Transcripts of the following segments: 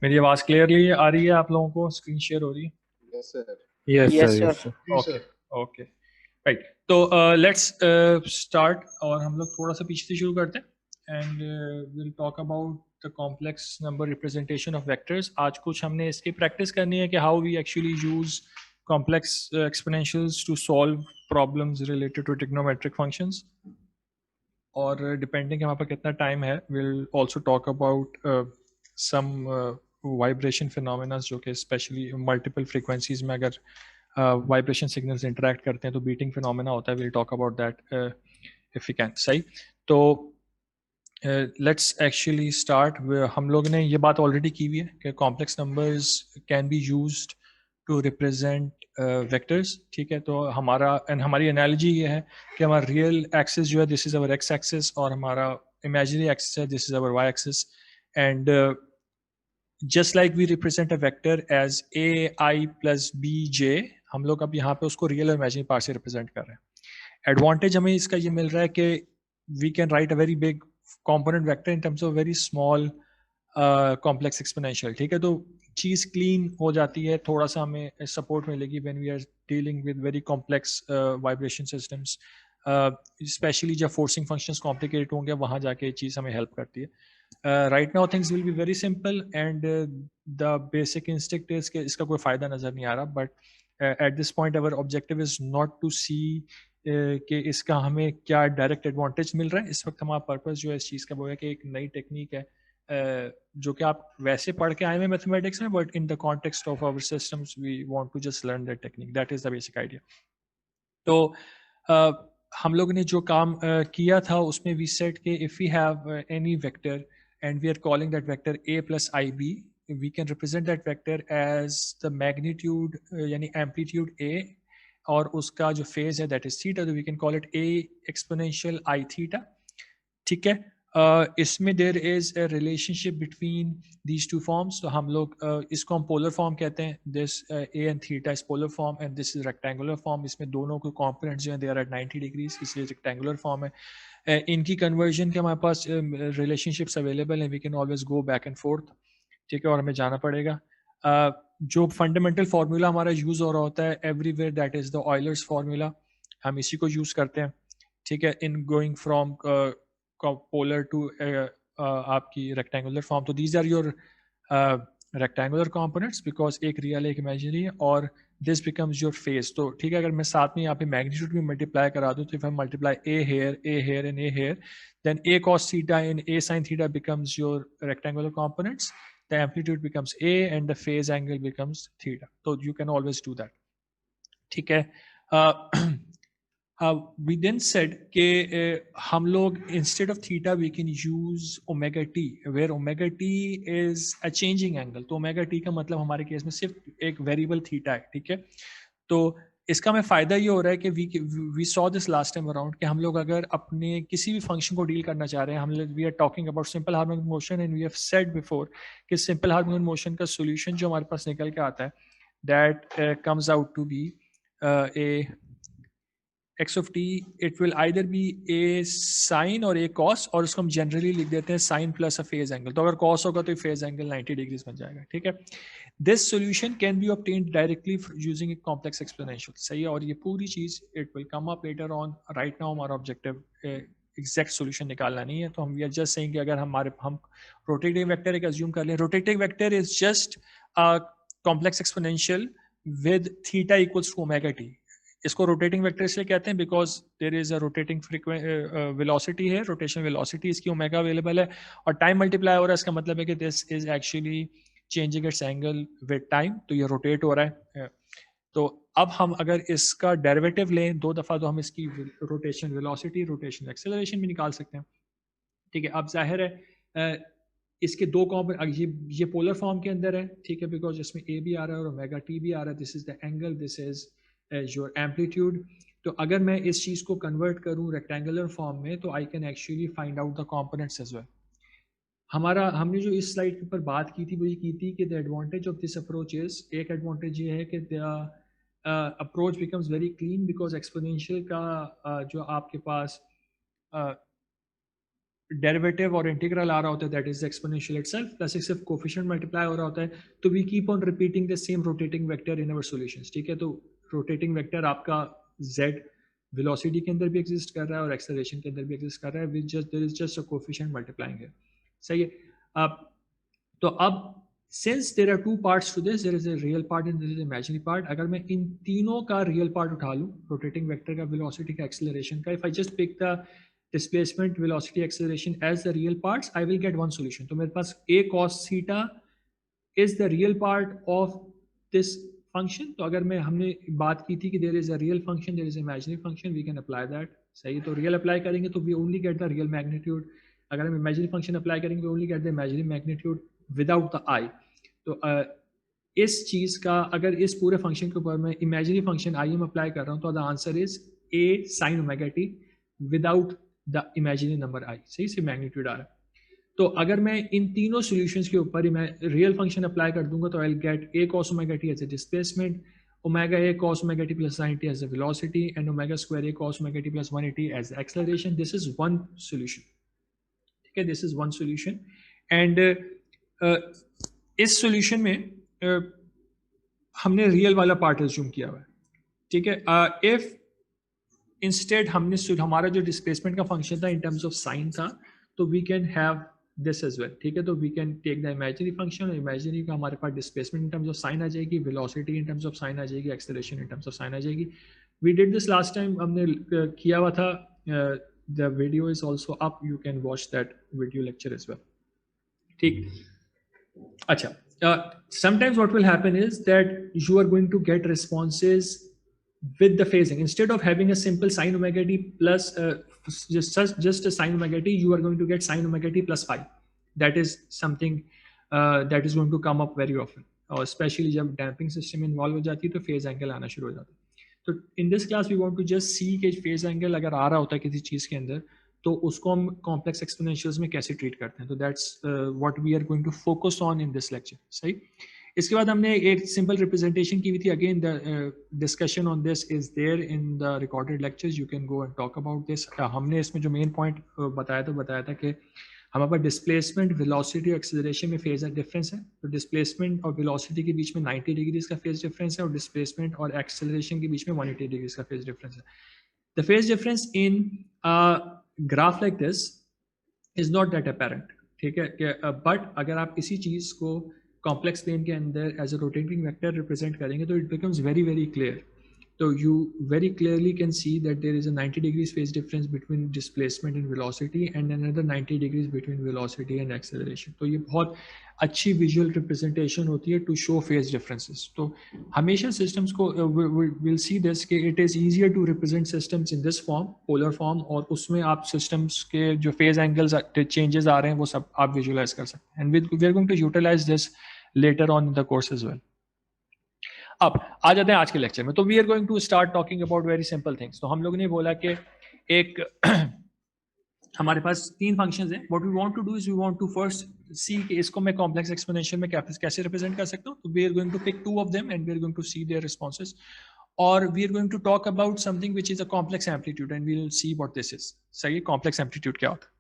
मेरी आवाज़ क्लियरली आ रही है? आप लोगों को स्क्रीन शेयर हो रही है? Yes sir. Yes yes sir, sir. Yes sir. जी ओके सर। Okay right. तो लेट्स स्टार्ट और हम लोग थोड़ा सा पीछे से शुरू करते हैं and will talk about the complex number representation of vectors. आज कुछ हमने इसकी प्रैक्टिस करनी है कि how we actually use complex exponentials to solve problems related to trigonometric functions. और डिपेंडिंग हमारे पास कितना टाइम है will also talk about some vibration phenomena जो कि स्पेशली मल्टीपल फ्रीक्वेंसीज में अगर वाइब्रेशन सिग्नल्स इंटरेक्ट करते हैं तो बीटिंग फिनोमेना होता है। Will talk about that if you can. सही, तो लेट्स एक्चुअली स्टार्ट। हम लोग ने ये बात ऑलरेडी की हुई है कि complex numbers can be used to represent vectors. ठीक है, तो हमारी एनालॉजी ये है कि हमारा रियल एक्सिस जो है this is our x axis और हमारा इमेजिनरी एक्सिस है this is our y axis. And just like we represent a vector as a i plus b j, हम लोग अब यहाँ पे उसको रियल और इमेजिनरी पार्ट से रिप्रेजेंट कर रहे हैं। एडवांटेज हमें इसका ये मिल रहा है कि we can write a very big component vector in terms of very small complex exponential। ठीक है, तो चीज़ क्लीन हो जाती है, थोड़ा सा हमें सपोर्ट मिलेगी when we are dealing with very complex vibration systems. Specially जब फोर्सिंग फंक्शंस कॉम्प्लिकेट होंगे वहाँ जाके ये चीज़ हमें हेल्प करती है। Right now things will be very simple and the basic instinct is कि इसका कोई फ़ायदा नज़र नहीं आ रहा, but at this point our objective is not to see कि इसका हमें क्या डायरेक्ट एडवांटेज मिल रहा है। इस वक्त हमारा पर्पस जो है इस चीज़ का वो है कि एक नई टेक्निक है जो कि आप वैसे पढ़ के आए हैं मैथमेटिक्स में, but in the context of our systems we want to just learn that technique. That is the basic idea. तो हम लोग ने जो काम किया था उसमें वी सेड कि if we have any vector and we are calling that vector a plus i b, we can represent that vector as the magnitude यानी amplitude a और उसका जो फेज है दैट इज थीटा, तो we can call it a exponential i theta. ठीक है, इसमें there is a relationship between these two forms. तो हम लोग इसको हम पोलर फॉर्म कहते हैं। This a and theta is polar form and this is rectangular form. इसमें दोनों के कॉम्पोनेंट्स जो हैं दे आर एट 90 डिग्रीज, इसलिए रेक्टेंगुलर फॉर्म है। इनकी कन्वर्जन के हमारे पास रिलेशनशिप्स अवेलेबल हैं, we can always go back and forth. ठीक है, और हमें जाना पड़ेगा। जो फंडामेंटल फार्मूला हमारा यूज़ हो रहा होता है everywhere that is the Euler's formula, हम इसी को यूज़ करते हैं। ठीक है, in going from polar to आपकी रेक्टेंगुलर फॉर्म। तो these are your rectangular components because एक रियल एक इमेजिनरी है और दिस बिकम्स योर फेस। तो ठीक है, अगर मैं साथ में यहाँ पे मैग्नीट्यूड भी मल्टीप्लाई करा दूँ तो if I multiply a here and a here then a cos theta and a sin theta becomes your rectangular components, the amplitude becomes a and the phase angle becomes theta. So you can always do that. ठीक है, we then said कि हम लोग instead of theta we can use omega t where omega t is a changing angle। तो omega t का मतलब हमारे case में सिर्फ एक वेरिएबल थीटा है। ठीक है, तो इसका हमें फ़ायदा ये हो रहा है कि we saw this last time around कि हम लोग अगर अपने किसी भी फंक्शन को डील करना चाह रहे हैं, हम लोग we are talking about simple harmonic motion and we have said before कि सिंपल हार्मोनिक मोशन का सोल्यूशन जो हमारे पास निकल के आता है that comes out to be a x of t, it will either be a sin और a cos, और उसको हम जनरली लिख देते हैं sin प्लस अ फेज एंगल। तो अगर cos होगा तो फेज एंगल 90 डिग्रीज बन जाएगा। ठीक है, this solution can be obtained directly using a complex exponential. सही है, और ये पूरी चीज it will come up later on. Right now हमारा ऑब्जेक्टिव एग्जैक्ट सॉल्यूशन निकालना नहीं है, तो हम वी आर जस्ट सेइंग कि अगर हम रोटेटिंग वेक्टर एक अज्यूम कर लें, rotating vector is just complex exponential with theta equals to omega t. इसको रोटेटिंग वेक्टर इसलिए कहते हैं because there is a rotating velocity है, रोटेशन वेलोसिटी इसकी ओमेगा अवेलेबल है और टाइम मल्टीप्लाई हो रहा है। इसका मतलब है कि this is actually changing it's angle with time, तो ये रोटेट हो रहा है। तो अब हम अगर इसका डेरिवेटिव लें दो दफ़ा तो हम इसकी रोटेशन वेलोसिटी रोटेशन एक्सेलरेशन भी निकाल सकते हैं। ठीक है, अब जाहिर है इसके दो कॉम्पोनेंट ये पोलर फॉर्म के अंदर है। ठीक है, बिकॉज इसमें ए भी आ रहा है और ओमेगा टी भी आ रहा है। This is the angle, this is your amplitude. तो अगर मैं इस चीज़ को कन्वर्ट करूँ रेक्टेंगुलर फॉर्म में तो I can actually find out the components as well. हमने जो इस स्लाइड के ऊपर बात की थी वो ये की थी कि the advantage of this approach is, एक एडवांटेज ये है कि the approach becomes very clean because exponential का जो आपके पास डेरिवेटिव और इंटीग्रल आ रहा होता है, that is exponential itself, plus एक सिर्फ कोफिशिएंट मल्टीप्लाई हो रहा होता है, तो we keep on repeating the same rotating vector in our solutions, ठीक है। तो रोटेटिंग वेक्टर आपका z वेलोसिटी के अंदर भी एग्जिस्ट कर रहा है और एक्सेलरेशन के अंदर भी एग्जिस्ट कर रहा है, with just there is just a coefficient multiplying है, सही है। अब तो अब since there are two parts to this, there is a real part and there is imaginary part, अगर मैं इन तीनों का रियल पार्ट उठा लूं, रोटेटिंग वेक्टर का, वेलोसिटी का, एक्सेलरेशन का, if I just pick the displacement, velocity, acceleration as the real parts, I will get one solution. तो मेरे पास a cos theta is the real part of this function. तो अगर मैं हमने बात की थी कि there is a real function, there is an imaginary function, we can apply that. सही, तो real apply करेंगे तो we only get the real magnitude. अगर हम imaginary function apply करेंगे we only get the imaginary magnitude without the I. तो इस चीज़ का अगर इस पूरे फंक्शन के ऊपर मैं imaginary function I हम अप्लाई कर रहा हूँ तो the answer is a sin omega t without the imaginary number I, सही से मैग्नीट्यूड आ रहा है। तो अगर मैं इन तीनों सॉल्यूशंस के ऊपर रियल फंक्शन अप्लाई कर दूंगा तो I will get a cos omega t as a displacement, omega a cos omega t plus sin t as a velocity, and omega square a cos omega t plus 180 as the acceleration. This is one solution, ठीक है, this is one solution. and इस solution में हमने real वाला part assume किया हुआ है, ठीक है। इफ इंस्टेड हमने हमारा जो डिस्प्लेसमेंट का फंक्शन था इन टर्म्स ऑफ साइन था, तो we can have this as well, ठीक है। तो we can take the imaginary function और इमेजिनरी का हमारे पास displacement in terms of sine आ जाएगी, velocity in terms of sine आ जाएगी, acceleration in terms of sine आ जाएगी। We did this last time, हमने किया हुआ था, the video is also up, you can watch that video lecture as well, ठीक। अच्छा, sometimes what will happen is that you are going to get responses with the phasing. Instead of having a simple sine omega t plus just a sine omega t, you are going to get sine omega t plus phi. That is something that is going to come up very often, और especially जब damping system involve हो जाती है तो phase angle आना शुरू हो जाता है। तो in this class we want to just see कि phase angle अगर आ रहा होता है किसी चीज़ के अंदर तो उसको हम कॉम्प्लेक्स एक्सपोनेंशियल्स में कैसे ट्रीट करते हैं। तो that's what we are going to focus on in this lecture, सही। इसके बाद हमने एक सिंपल रिप्रेजेंटेशन की हुई थी, again the discussion on this is there in the recorded lectures, you can go and talk about this. हमने इसमें जो मेन पॉइंट बताया था कि हमारे पास डिस्प्लेसमेंट, वेलोसिटी और एक्सेलरेशन में फेज डिफरेंस है। तो डिस्प्लेसमेंट और वेलोसिटी के बीच में 90 डिग्रीज का फेज डिफरेंस है और डिस्प्लेसमेंट और एक्सेलरेशन के बीच में 180 डिग्रीज का फेज डिफरेंस है। The phase difference in graph like this is not that apparent, ठीक है। बट अगर आप इसी चीज़ को कॉम्प्लेक्स प्लेन के अंदर as a rotating vector represent करेंगे तो it becomes very very clear. तो you very clearly can see that there is a 90 degrees phase difference between displacement and velocity and another 90 degrees between velocity and acceleration. तो ये बहुत अच्छी visual representation होती है to show phase differences. तो हमेशा systems को we'll see this कि it is easier to represent systems in this form, polar form, और उसमें आप systems के जो phase angles changes आ रहे हैं वो सब आप visualize कर सकते हैं, and we are going to utilize this later on in the course as well. अब आ जाते हैं आज के लेक्चर में। तो we are going to start talking about very simple things. तो हम लोगों ने बोला कि एक हमारे पास तीन फंक्शंस हैं। What we want to do is we want to first see कि इसको मैं कॉम्प्लेक्स एक्सपोनेंशियल में कैसे रिप्रेजेंट कर सकता हूँ। तो we are going to pick two of them and we are going to see their responses, और we are going to talk about something which is a complex amplitude and we will see what this is. सही, complex amplitude क्या होता है?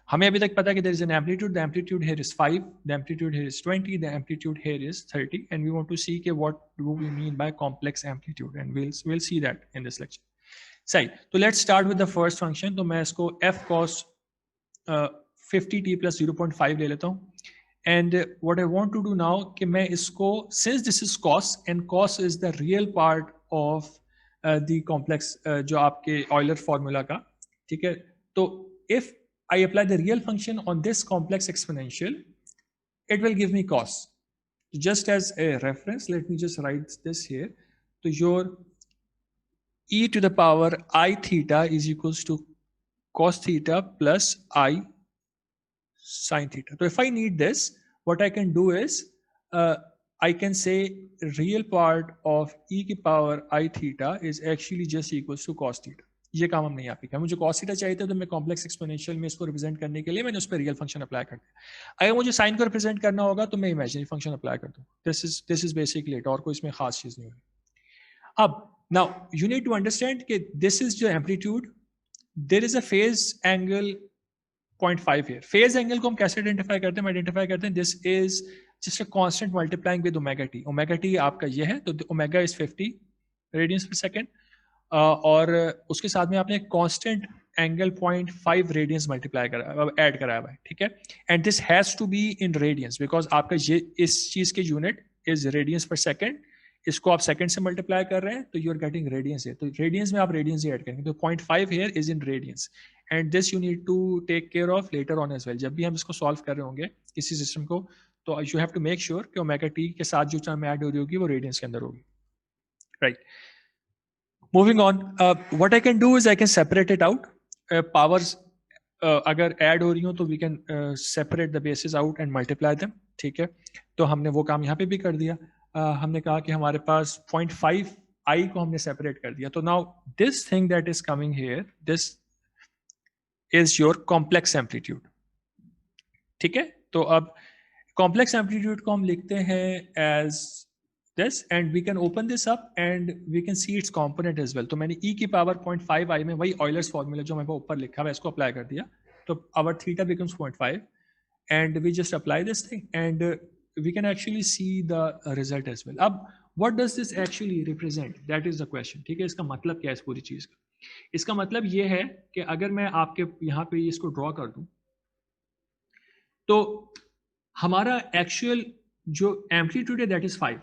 हमें अभी तक पता है कि there is an amplitude, the amplitude here is 5, the amplitude here is 20, the amplitude here is 30, and we want to see what do we mean by complex amplitude, and we'll see that in this lecture. सही, तो let's start with the first function। तो मैं इसको f cos 50t plus 0.5 ले लेता हूँ, and what I want to do now कि मैं इसको, since this is cos and cos is the real part of the complex जो आपके Euler formula का, ठीक है। तो if I apply the real function on this complex exponential, it will give me cos. Just as a reference, let me just write this here. So your e to the power I theta is equals to cos theta plus I sin theta. So if I need this, what I can do is I can say real part of e की power I theta is actually just equals to cos theta. ये काम हम नहीं यहाँ पे किया। मुझे cos theta चाहिए था तो मैं कॉम्प्लेक्स एक्सपोनेंशियल में इसको रिप्रेजेंट करने के लिए मैंने उस पर रियल फंक्शन अप्लाई कर दिया। अगर मुझे साइन को रिप्रेजेंट करना होगा तो मैं इमेजिनरी फंक्शन अप्लाई कर दूँ। दिस इज बेसिकली इट, और कोई इसमें खास चीज़ नहीं होगी। अब now you need to understand कि दिस इज जो amplitude, there is a phase angle 0.5 here. Phase angle को हम कैसे आइडेंटिफाई करते हैं? आइडेंटिफाई करते हैं this is just a constant multiplying with omega t. Omega t आपका ये है, तो omega is 50 radians per second, और उसके साथ में आपने कांस्टेंट एंगल 0.5 रेडियंस मल्टीप्लाई करा, ऐड कराया हुआ है, ठीक है. And this has to be in radians because आपका ये इस चीज के unit is radians per second. इसको आप सेकंड से मल्टीप्लाई कर रहे हैं तो यू आर गेटिंग रेडियंस है, तो रेडियंस में आप रेडियंस ही ऐड करेंगे. तो 0.5 here is in radians and this you need to take care of later on as well. जब भी हम इसको सॉल्व कर रहे होंगे किसी सिस्टम को, तो you have to make sure कि ओमेगा टी के साथ जो टर्म ऐड हो रही होगी वो रेडियंस के अंदर होगी, right. Moving on, what I can do is I can separate it out. Powers अगर ऐड हो रही हो तो we can separate the basis out and multiply them, ठीक है. तो हमने वो काम यहाँ पे भी कर दिया. हमने कहा कि हमारे पास 0.5 आई को हमने सेपरेट कर दिया. तो now this thing that is coming here, this is your complex amplitude, ठीक है. तो अब कॉम्प्लेक्स एम्पलीट्यूड को हम लिखते हैं as this and we can open this up and we can see its component as well. तो मैंने ई की पावर 0.5 आई में वही ऑयलर्स फॉर्मूला जो हमारे ऊपर लिखा हुआ है इसको अप्लाई कर दिया. तो our theta becomes 0.5 and we just apply this thing and we can actually see the result as well. अब what does this actually represent? That is the question. ठीक है, इसका मतलब क्या है इस पूरी चीज का? इसका मतलब ये है कि अगर मैं आपके यहाँ पे इसको ड्रॉ कर दूं तो हमारा एक्चुअल जो एम्पलीट्यूड है that is 5.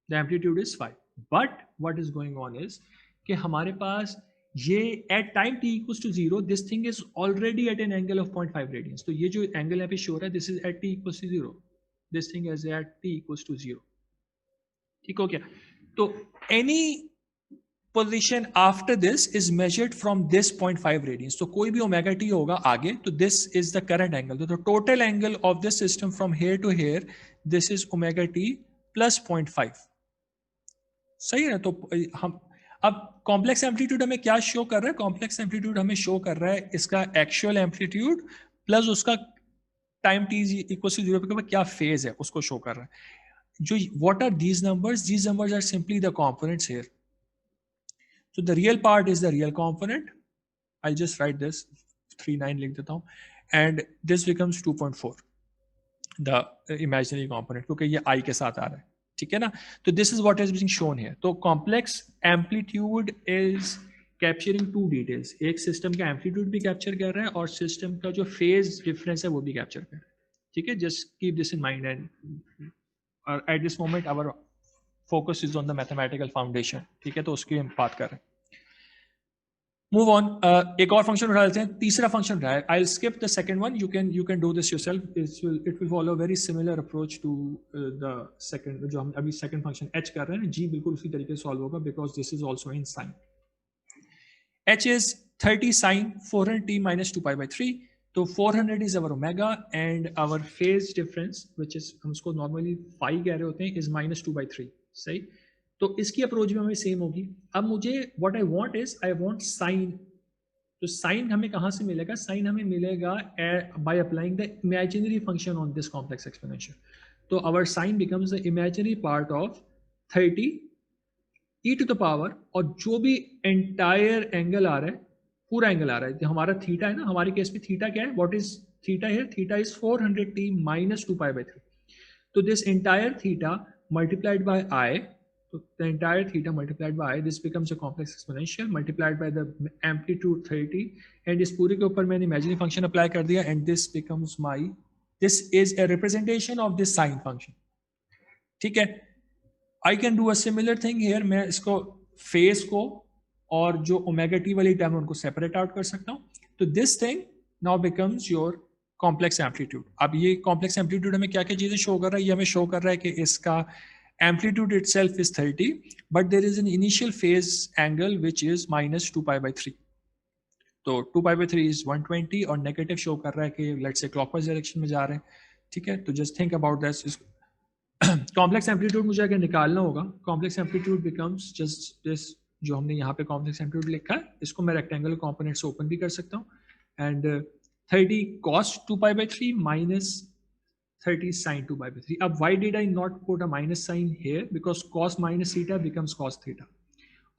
The amplitude is 5 but what is going on is कि हमारे पास ये at time t equals to 0 this thing is already at an angle of 0.5 radians. तो ये जो एंगल यहाँ पे शो रहा है this is at t equals to 0, this thing is at t equals to 0, ठीक हो गया. तो any position after this is measured from this 0.5 radians. तो कोई भी ओमेगा t होगा आगे तो this is the current angle. तो total angle of this system from here to here this is omega t plus 0.5. सही है. तो हम अब कॉम्प्लेक्स एम्पलीट्यूड हमें क्या शो कर रहा है? कॉम्प्लेक्स एम्पलीट्यूड हमें शो कर रहा है इसका एक्चुअल एम्पलीट्यूड प्लस उसका टाइम t इक्वल टू 0 पे क्या फेज है उसको शो कर रहा है. जो what are these numbers? These numbers are simply the components here. So the real part is the real component. I just write this 39 लिख देता हूं and this becomes 2.4 the imaginary component क्योंकि ये i के साथ आ रहा है, ठीक है ना. तो this is what is being shown here. तो complex amplitude is capturing two details. एक सिस्टम का एम्पलीट्यूड भी कैप्चर कर रहा है और सिस्टम का जो फेज डिफरेंस है वो भी कैप्चर कर रहा है, ठीक है. Just keep this in mind and at this moment our focus is on the mathematical foundation, ठीक है. तो उसकी हम बात कर रहे हैं. Move on. एक और फंक्शन उठा लेते हैं. तीसरा फंक्शन रहा है. I will skip the second one. You can do this yourself. It will follow very similar approach to the second जो हम अभी सेकंड फंक्शन h कर रहे हैं. जी बिल्कुल उसी तरीके से सॉल्व होगा because this is also in sine. h is 30 sin 400t minus 2 pi by 3. तो 400 is our omega and our phase difference which is हम उसको नॉर्मली फाई कह रहे होते हैं इज -2/3. सही. तो इसकी अप्रोच भी हमें सेम होगी. अब मुझे what I want is I want sine. तो साइन हमें कहाँ से मिलेगा? साइन हमें मिलेगा by applying the imaginary function on this complex exponential. तो our sine becomes the imaginary part of 30 e to the power और जो भी एंटायर एंगल आ रहा है पूरा एंगल आ रहा है. हमारा थीटा है ना, हमारे केस में थीटा क्या है? What is theta here? Theta is 400t minus 2 pi by 3. तो this entire theta multiplied by i. So the entire theta multiplied by i, this becomes a complex exponential multiplied by the amplitude 30 and इस पूरे के ऊपर मैंने imaginary function apply कर दिया and this becomes my, this is a representation of this sine function, ठीक है. I can do a similar thing here. मैं इसको फेस को और जो ओमेगा टी वाली टर्म उनको सेपरेट आउट कर सकता हूँ. तो this thing now becomes your complex amplitude. अब ये कॉम्प्लेक्स एम्पलीट्यूड हमें क्या क्या चीजें शो कर रहा है? ये हमें शो कर रहा है कि इसका amplitude itself is 30 but there is an initial phase angle which is -2 pi by 3. तो 2 pi by 3 is 120 और नेगेटिव शो कर रहा है कि लेट्स से क्लॉकवाइज डायरेक्शन में जा रहे हैं, ठीक है. तो just think about this. Complex amplitude मुझे अगर निकालना होगा, complex amplitude becomes just this जो हमने यहाँ पे कॉम्प्लेक्स एम्पलीट्यूड लिखा है इसको मैं रेक्टेंगुलर कंपोनेंट से ओपन भी कर सकता हूँ and 30 cos 2 pi by 3 minus 30 sin 2 pi by 3. Why did I not put a minus sign here? Because cos minus theta becomes cos theta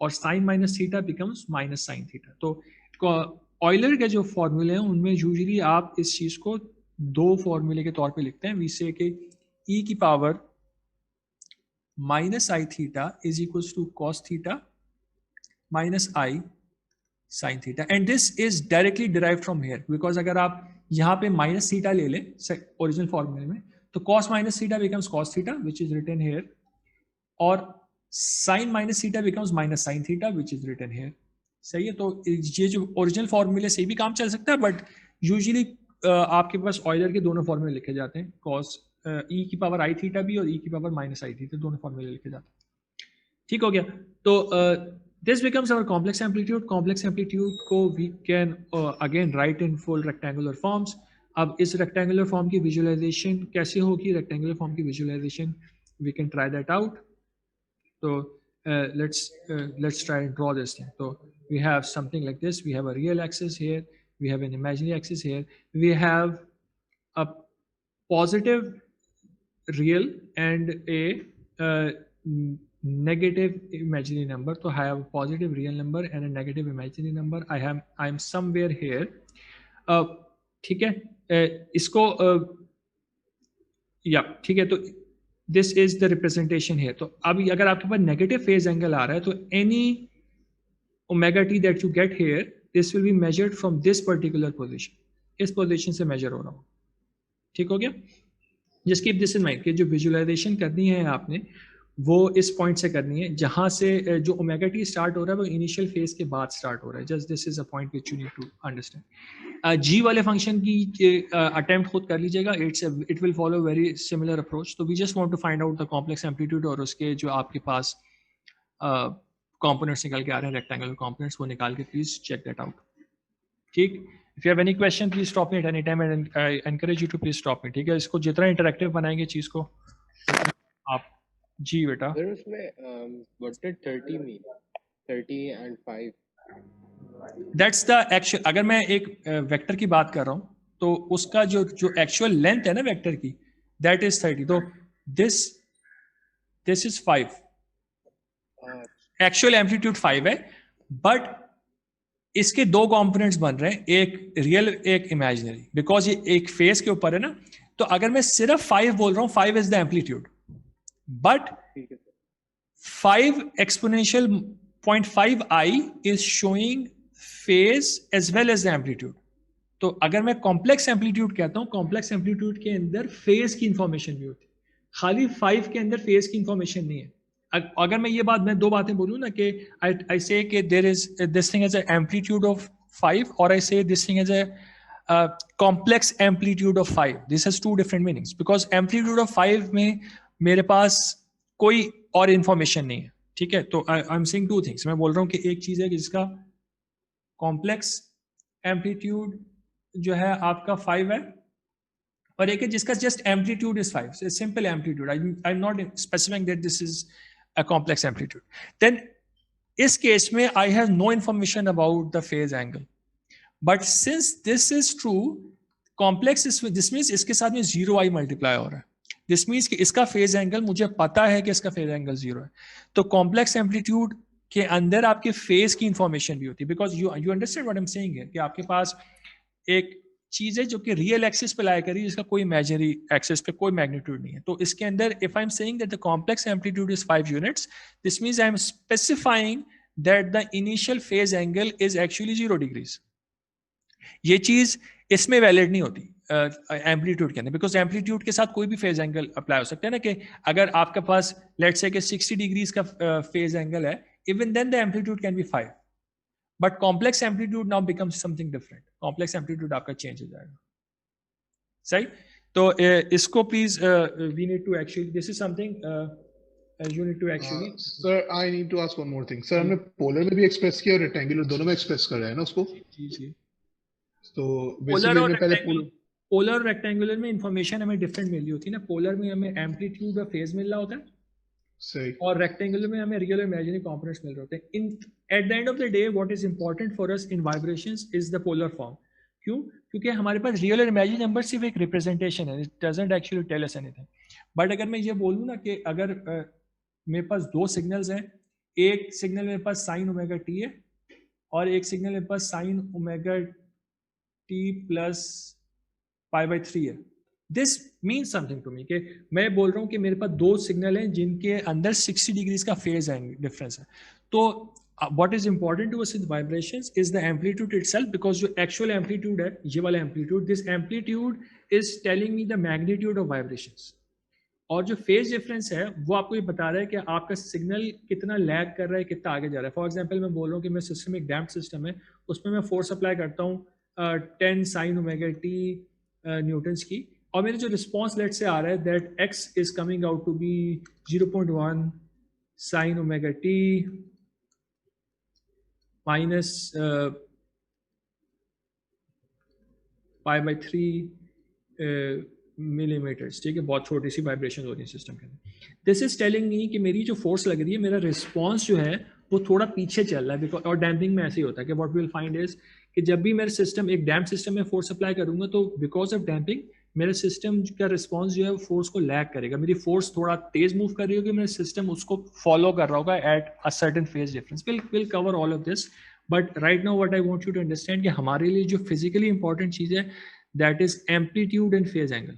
or sin minus theta becomes minus sin theta. तो Euler के जो फॉर्मूले हैं उनमें usually आप इस चीज़ को दो फॉर्मूले के तौर पे लिखते हैं. वी से कि e की power minus i theta is equals to cos theta minus i sine theta, and this is directly derived from here, because अगर आप यहाँ पे माइनस थीटा ले लें ओरिजिनल फॉर्मूले में, तो cos minus theta becomes cos theta which is written here, और sine minus theta becomes minus sine theta which is written here. सही है. तो ये जो ओरिजिनल फॉर्मूले से भी काम चल सकता है, बट यूजुअली आपके पास ऑयलर के दोनों फॉर्मूले लिखे जाते हैं, कॉस ई की पावर आई थीटा भी और ई की पावर माइनस आई थीटा, दोनों फॉर्मूले लिखे जाते हैं. ठीक हो गया. तो this becomes our complex amplitude. Complex amplitude को we can again write in full rectangular forms. अब इस रेक्टेंगुलर फॉर्म की विजुअलाइजेशन कैसे होगी? रेक्टेंगुलर फॉर्म की visualization we can try that out. So let's try and draw this thing. So we have something like this. We have a real axis here. We have an imaginary axis here. We have a positive real and a negative imaginary number. So I have a positive real number and a negative imaginary number. I'm somewhere here. ठीक है. इसको या ठीक है. तो this is the representation है. तो अब अगर आपके पास नेगेटिव फेज एंगल आ रहा है तो any omega T that you get here, this will be measured from this particular position. इस पोजीशन से मेजर हो रहा हो. ठीक हो गया. Just keep this in mind कि जो विजुअलाइजेशन करनी है आपने वो इस पॉइंट से करनी है जहां से जो ओमेगा टी स्टार्ट हो रहा है वो इनिशियल फेज के बाद स्टार्ट हो रहा है. Just this is a point which you need to understand. G वाले फंक्शन की अटेम्प्ट खुद कर लीजिएगा. It will follow very similar approach. तो we just want to find out the complex amplitude और उसके जो आपके पास कंपोनेंट्स निकल के आ रहे हैं, रेक्टेंगुलर कंपोनेंट्स, वो निकाल के प्लीज चेक दैट आउट. ठीक. If you have any question please stop me at any time and I encourage you to please stop me. ठीक है. इसको जितना इंटरेक्टिव बनाएंगे चीज को आप. जी बेटा. Sir, उसमें what did 30 mean? 30 and 5. That's the actual. अगर मैं एक वेक्टर की बात कर रहा हूं तो उसका जो एक्चुअल लेंथ है ना वेक्टर की, दैट इज 30. तो दिस इज 5. एक्चुअल एम्पलीट्यूड 5 है, बट इसके दो कंपोनेंट्स बन रहे हैं, एक रियल एक इमेजिनरी, बिकॉज ये एक फेस के ऊपर है ना. तो अगर मैं सिर्फ 5 बोल रहा हूं, 5 is the amplitude, but 5 exponential 0.5 i is showing phase as well as the amplitude. तो अगर मैं कॉम्प्लेक्स एम्पलीट्यूड कहता हूं, कॉम्प्लेक्स एम्पलीट्यूड के अंदर फेज की इंफॉर्मेशन भी होती है, खाली 5 के अंदर फेज की इंफॉर्मेशन नहीं है. अगर मैं ये बात, मैं दो बातें बोलूं ना कि आई से कि there is this thing as a amplitude of 5 और I say this thing as a complex amplitude of 5, this has two different meanings. Because amplitude of 5 में मेरे पास कोई और इंफॉर्मेशन नहीं है. ठीक है. तो I am saying two things. मैं बोल रहा हूं कि एक चीज है कि जिसका कॉम्प्लेक्स एम्पलीट्यूड जो है आपका 5 है, और एक है जिसका just amplitude is 5. Simple amplitude. I am not specifying that this is a complex amplitude. Then इस केस में I have no information about the phase angle, but since this is true, complex this means इसके साथ में 0i multiply हो रहा है. This means कि इसका फेज एंगल, मुझे पता है कि इसका फेज एंगल 0 है. तो कॉम्प्लेक्स एम्पलीट्यूड के अंदर आपके फेज की इंफॉर्मेशन भी होती है, because you understand what I am saying है कि आपके पास एक चीज है जो कि रियल एक्सिस पे लाई करी, जिसका कोई इमेजिनरी एक्सिस पे कोई मैग्नीट्यूड नहीं है. तो इसके अंदर if I am saying that the complex amplitude is 5 units, this means I am specifying that the initial phase angle is actually 0 degrees. ये चीज इसमें वैलिड नहीं होती एम्पलीट्यूड के अंदर, बिकॉज एम्पलीट्यूड के साथ कोई भी फेज एंगल अप्लाई हो सकता है ना. कि अगर आपके पास लेट्स से कि 60 डिग्रीज का फेज एंगल है, even then the amplitude can be 5. But complex amplitude now becomes something different. Complex amplitude आपका चेंज हो जाएगा. सही. तो इसको please we need to actually, this is something you need to actually. Sir I need to ask one more thing. Sir हमने polar में भी express किया और रेक्टेंगुलर दोनों में एक्सप्रेस कर रहे हैं ना उसको. जी जी. तो पोलर और पहले पोलर रेक्टेंगुलर में इंफॉर्मेशन हमें डिफरेंट मिली होती है ना. पोलर में हमें एम्पलीट्यूड और फेज मिल रहा होता है, सही, और रेक्टेंगुलर में हमें रियल और इमेजिनरी कंपोनेंट्स मिल रहे होते हैं. In at the end of the day what is important for us in vibrations is the polar form. क्यों? क्योंकि हमारे पास रियल और इमेजिनरी नंबर सिर्फ एक रिप्रेजेंटेशन है, it doesn't actually tell us anything. But अगर मैं ये बोलूँ ना कि अगर मेरे पास दो सिग्नल्स हैं, एक सिग्नल मेरे पास साइन ओमेगा टी है और एक सिग्नल मेरे पास sine omega t plus pi by 3 है. This means something to me कि मैं बोल रहा हूँ कि मेरे पास दो सिग्नल हैं जिनके अंदर 60 डिग्रीज का फेज डिफरेंस है. तो what is important to us in vibrations is the amplitude itself, because जो actual amplitude है, ये वाला amplitude, this amplitude is telling me the magnitude of vibrations. और जो फेज डिफरेंस है वो आपको ये बता रहा है कि आपका सिग्नल कितना लैग कर रहा है, कितना आगे जा रहा है. फॉर एग्जांपल मैं बोल रहा हूँ कि मेरा सिस्टम एक डैम्प्ड सिस्टम है, उसमें मैं फोर्स अप्लाई करता हूँ 10 साइन ओमेगा टी न्यूटन्स की, और मेरे जो रिस्पॉन्स लेट से आ रहा है that x is coming out to be 0.1 sine omega t minus pi by 3 millimetres. ठीक है, बहुत छोटी सी वाइब्रेशन हो रही है सिस्टम के अंदर. दिस इज टेलिंग मी कि मेरी जो फोर्स लग रही है, मेरा रिस्पॉन्स जो है वो थोड़ा पीछे चल रहा है. बिकॉज और डैम्पिंग में ऐसे ही होता है कि what we will find is कि जब भी मेरा सिस्टम एक डैम्प सिस्टम में फोर्स अप्लाई करूंगा तो बिकॉज ऑफ डैम्पिंग मेरे सिस्टम का रिस्पॉन्स जो है वो फोर्स को लैग करेगा. मेरी फोर्स थोड़ा तेज मूव कर रही होगी, मेरा सिस्टम उसको फॉलो कर रहा होगा at a certain phase difference. Will cover all of this, but right now what I want you to understand कि हमारे लिए जो फिजिकली इंपॉर्टेंट चीज है that is amplitude and phase angle.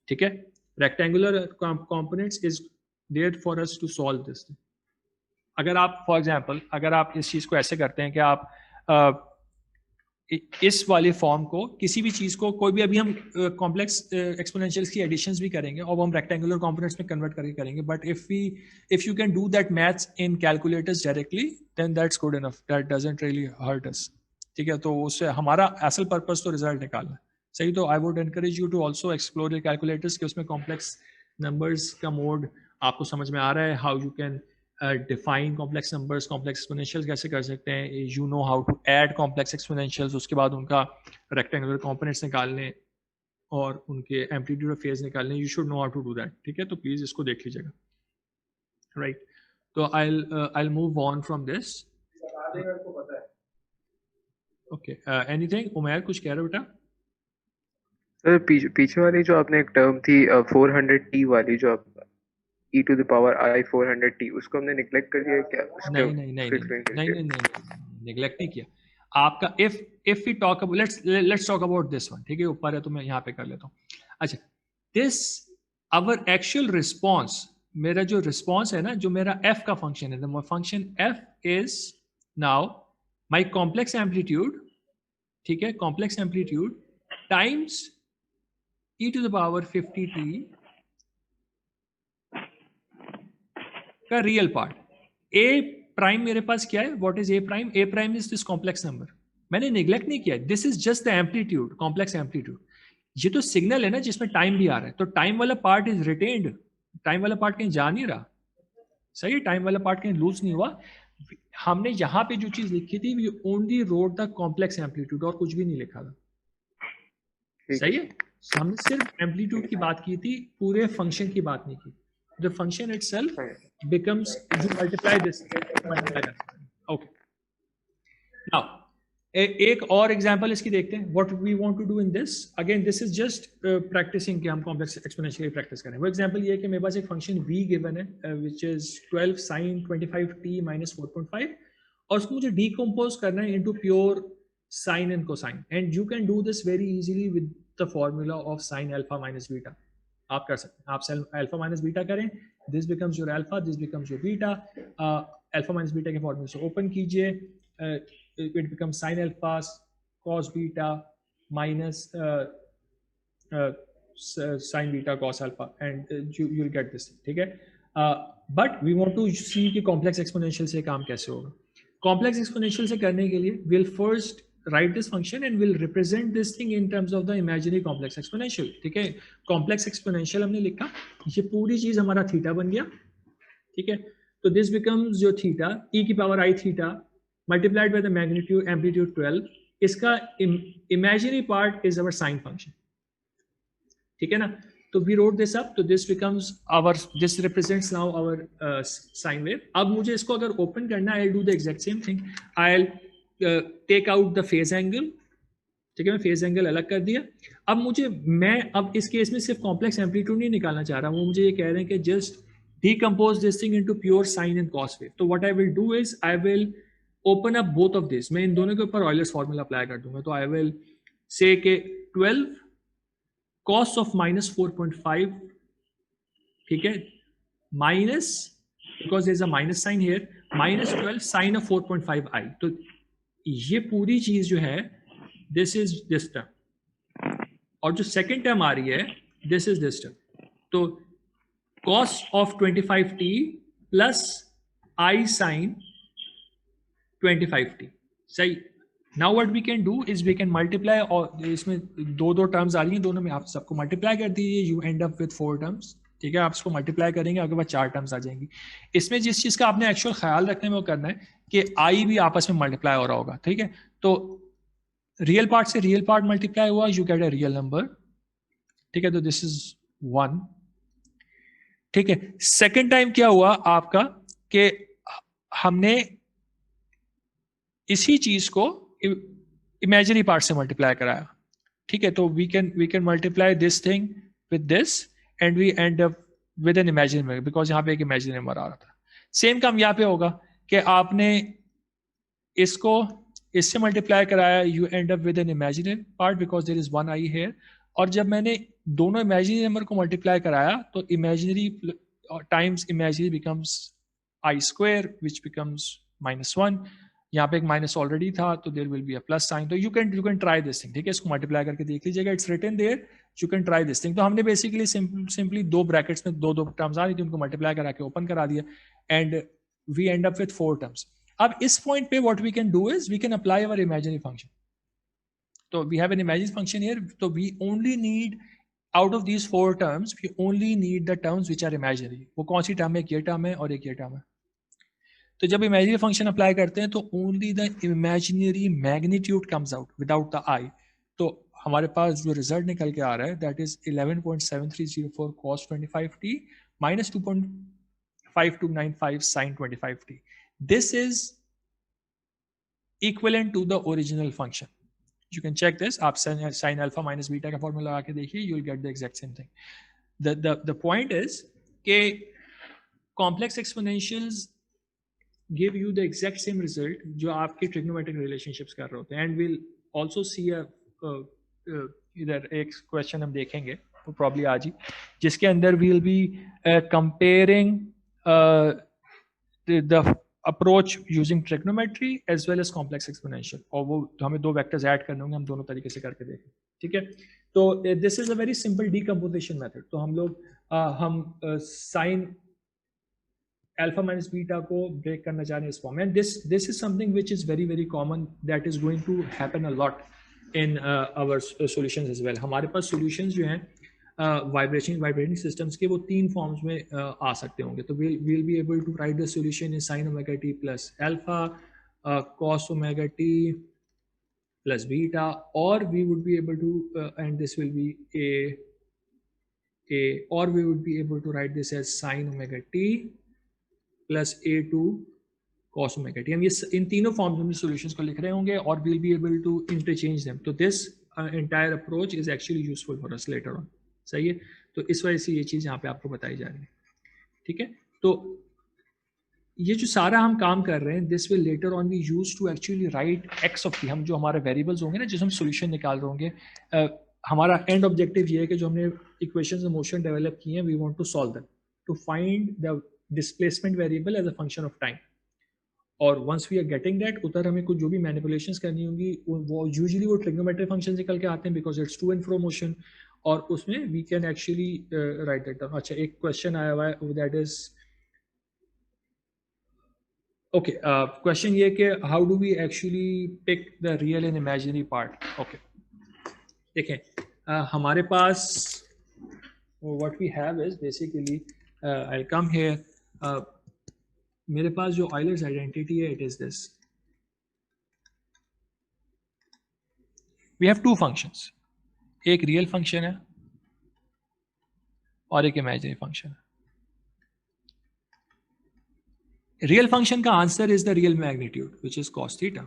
ठीक है, rectangular components is there for us to solve this. अगर आप फॉर एग्जांपल अगर आप इस चीज को ऐसे करते हैं कि आप इस वाले फॉर्म को किसी भी चीज को कोई भी अभी हम कॉम्प्लेक्स एक्सपोनेंशियल्स की एडिशंस भी करेंगे और वो हम रेक्टेंगुलर कंपोनेंट्स में कन्वर्ट करके करेंगे. But if you can do that maths in calculators directly then that's good enough, that doesn't really hurt us. ठीक है, तो उससे हमारा असल पर्पस तो रिजल्ट निकालना है. सही, तो I would encourage you to also explore your calculators कि उसमें कॉम्प्लेक्स नंबर्स का मोड आपको समझ में आ रहा है, how you can define complex numbers, complex exponentials कैसे कर सकते हैं, you know how to add complex exponentials, उसके बाद उनका रेक्टेंगुलर कंपोनेंट्स निकालने और उनके एम्पलीट्यूड ऑफ फेज निकालने. You should know how to do that. ठीक है, तो प्लीज इसको देख लीजिएगा. राइट, तो I move on from this. Okay, anything Umair कुछ कह रहे हो बेटा? सर पीछे वाली जो आपने एक टर्म थी 400t वाली, जो आप e to the power i 400t, उसको हमने निगलेक्ट कर दिया क्या? नहीं, निगलेक्ट नहीं किया. आपका if we talk about let's talk about this one. ठीक है, ऊपर है तो मैं यहाँ पे कर लेता हूँ. अच्छा, दिस आवर एक्चुअल रिस्पॉन्स, मेरा जो रिस्पॉन्स है ना, जो मेरा f का फंक्शन है, the function f is now my complex amplitude. ठीक है, complex amplitude times e to the power 50t का रियल पार्ट. a प्राइम मेरे पास क्या है? What is a prime? a prime is this complex number. मैंने neglect नहीं किया, this is just the amplitude, complex amplitude. ये तो सिग्नल है ना जिसमें टाइम भी आ रहा है, तो टाइम वाला पार्ट इज रिटेन्ड. टाइम वाला पार्ट कहीं जा नहीं रहा. सही, टाइम वाला पार्ट कहीं लूज नहीं हुआ. हमने यहाँ पे जो चीज लिखी थी, we only wrote the complex amplitude, और कुछ भी नहीं लिखा था. सही है, हमने सिर्फ एम्पलीट्यूड की बात की थी, पूरे फंक्शन की बात नहीं की. The function itself becomes, you multiply this. Okay, now एक और एग्जांपल इसकी देखते हैं. what we want to do in this, again this is just practicing कि हम कॉम्प्लेक्स एक्सपोनेंशियल प्रैक्टिस करें. वो एग्जांपल ये है कि मेरे पास एक फंक्शन v गिवन है which is 12 sin 25t minus 4.5, और उसको मुझे डिकम्पोज करना है into pure sine and cosine, and you can do this very easily with the formula of sine alpha minus beta. आप कर सकते हैं, आप अल्फा माइनस बीटा करें, this becomes your alpha, this becomes your beta. Alpha minus beta के फॉर्मूले से open कीजिए, it becomes sine alpha cos beta minus sign beta cos alpha, and you will get this. ठीक है, but we want to see कि complex exponential से काम कैसे होगा. कॉम्प्लेक्स एक्सपोनेंशियल से करने के लिए will first write this function and we'll represent this thing in terms of the imaginary complex exponential. ठीक है, complex exponential हमने लिखा, ये पूरी चीज हमारा थीटा बन गया. ठीक है, तो this becomes your theta e की power i theta multiplied by the magnitude amplitude 12. इसका imaginary part is our sine function. ठीक है ना, तो we wrote this up, तो this becomes our, this represents now our sine wave. अब मुझे इसको अगर open करना है, I'll do the exact same thing. I'll take out the phase angle. ठीक है, मैं फेज एंगल अलग कर दिया. अब मैं अब इस केस में सिर्फ कॉम्प्लेक्स एम्पलीट्यूड नहीं निकालना चाह रहा हूँ, वो मुझे ये कह रहे हैं कि just decompose this thing into pure sine and cos wave. तो what I will do is I will open up both of this, मैं इन दोनों के ऊपर ऑयलर्स फॉर्मूला अप्लाई कर दूंगा. तो आई विल से के 12 cos ऑफ -4.5, ठीक है, minus, because there is a minus sign here, -12 sine of 4.5i. तो ये पूरी चीज जो है दिस इज दिस टर्म, और जो सेकेंड टर्म आ रही है दिस इज दिस टर्म. तो cos of 25t plus I sin 25t. सही. Now what we can do is we can multiply, और इसमें दो टर्म्स आ रही हैं, दोनों में आप सबको मल्टीप्लाई कर दीजिए, you end up with 4 terms. ठीक है, आप इसको मल्टीप्लाई करेंगे, आपके पास 4 टर्म्स आ जाएंगी. इसमें जिस चीज का आपने एक्चुअल ख्याल रखने में वो करना है कि आई भी आपस में मल्टीप्लाई हो रहा होगा. ठीक है, तो रियल पार्ट से रियल पार्ट मल्टीप्लाई हुआ, you get a real number. ठीक है, तो दिस इज 1. ठीक है, सेकेंड टाइम क्या हुआ आपका कि हमने इसी चीज को इमेजिनरी पार्ट से मल्टीप्लाई कराया. ठीक है, तो we can multiply this thing with this and we end up with an imaginary number, because यहाँ पे एक इमेजिनरी नंबर आ रहा था. सेम काम यहाँ पे होगा कि आपने इसको इससे मल्टीप्लाई कराया, you end up with an imaginary part because there is 1i here. और जब मैंने दोनों इमेजिनरी नंबर को मल्टीप्लाई कराया तो imaginary times imaginary becomes I square which becomes -1. यहाँ पे एक माइनस ऑलरेडी था तो there will be a plus sign. तो you can try this thing. ठीक है, इसको मल्टीप्लाई करके देख लीजिएगा, it's written there, you can try this thing. तो हमने बेसिकली सिंपली दो ब्रैकेट्स में दो टर्म्स आ रही थी, उनको मल्टीप्लाई करा के ओपन करा दिया and we end up with 4 terms. अब इस पॉइंट पे what we can do is we can apply our imaginary function. So we have an imaginary function here. So we only need, out of these 4 terms, we only need the terms which are imaginary. वो कौन सी term है? एक ये term है और एक ये term है. तो जब इमेजिनरी फंक्शन अप्लाई करते हैं तो only the imaginary magnitude comes out without the i. तो हमारे पास जो रिजल्ट निकल के आ रहा है that is 11.7304 cos 25t minus 2.5295 sin 25t. This is equivalent to the original function. You can check this. आप sin alpha minus beta का formula लगा के देखिए, you will get the exact same thing. The point is कि complex exponentials give you the exact same result जो आपके trigonometric relationships कर रहे होते हैं. And we'll also see इधर एक क्वेश्चन हम देखेंगे तो probably आज ही, जिसके अंदर we'll be comparing the approach using trigonometry as well as complex exponential. और वो हमें 2 वेक्टर्स ऐड करने होंगे, हम दोनों तरीके से करके देखें. ठीक है, तो this is a very simple decomposition method. तो हम लोग हम साइन अल्फा माइनस बीटा को ब्रेक करना चाह रहे हैं इस फॉर्म में. This is something which is very very common, that is going to happen a lot in our solutions as well. हमारे पास सॉल्यूशंस जो हैं वाइब्रेटिंग सिस्टम्स के वो 3 फॉर्म्स में आ सकते होंगे. तो we'll be able to write the solution in sin omega t plus alpha, cos omega t plus beta, or we would be able to and this will be or we would be able to write this as sin omega t plus a2 cos omega t. हम ये इन तीनों forms में solutions को लिख रहे होंगे और we'll be able to interchange them. तो this entire approach is actually useful for us later on. सही है, तो इस वजह से ये चीज यहाँ पे आपको बताई जा रही है. ठीक है, तो ये जो सारा हम काम कर रहे हैं, this will later on be used to actually write x of t. हम जो हमारे वेरिएबल्स होंगे ना, जिस हम सॉल्यूशन निकाल रहे होंगे, हमारा एंड ऑब्जेक्टिव ये है कि जो हमने इक्वेशंस ऑफ मोशन डेवलप किए हैं, we want to solve them to find the displacement variable as a function of time. और once we are getting that, उधर हमें कुछ जो भी मैनिपुलेशंस करनी होंगी, वो यूजुअली वो ट्रिग्नोमेट्रिक फंक्शन निकल के आते हैं because it's to and fro motion, और उसमें we can actually write that down. अच्छा, एक क्वेश्चन आया हुआ है, दैट इज ओके, क्वेश्चन ये कि how do we actually pick the real and imaginary part. Okay, देखें, हमारे पास what we have is basically, I come here, मेरे पास जो ऑयलर्स आइडेंटिटी है, it is this. We have 2 functions, एक रियल फंक्शन है और एक इमेजिनरी फंक्शन है. रियल फंक्शन का answer is the real magnitude which is cos theta,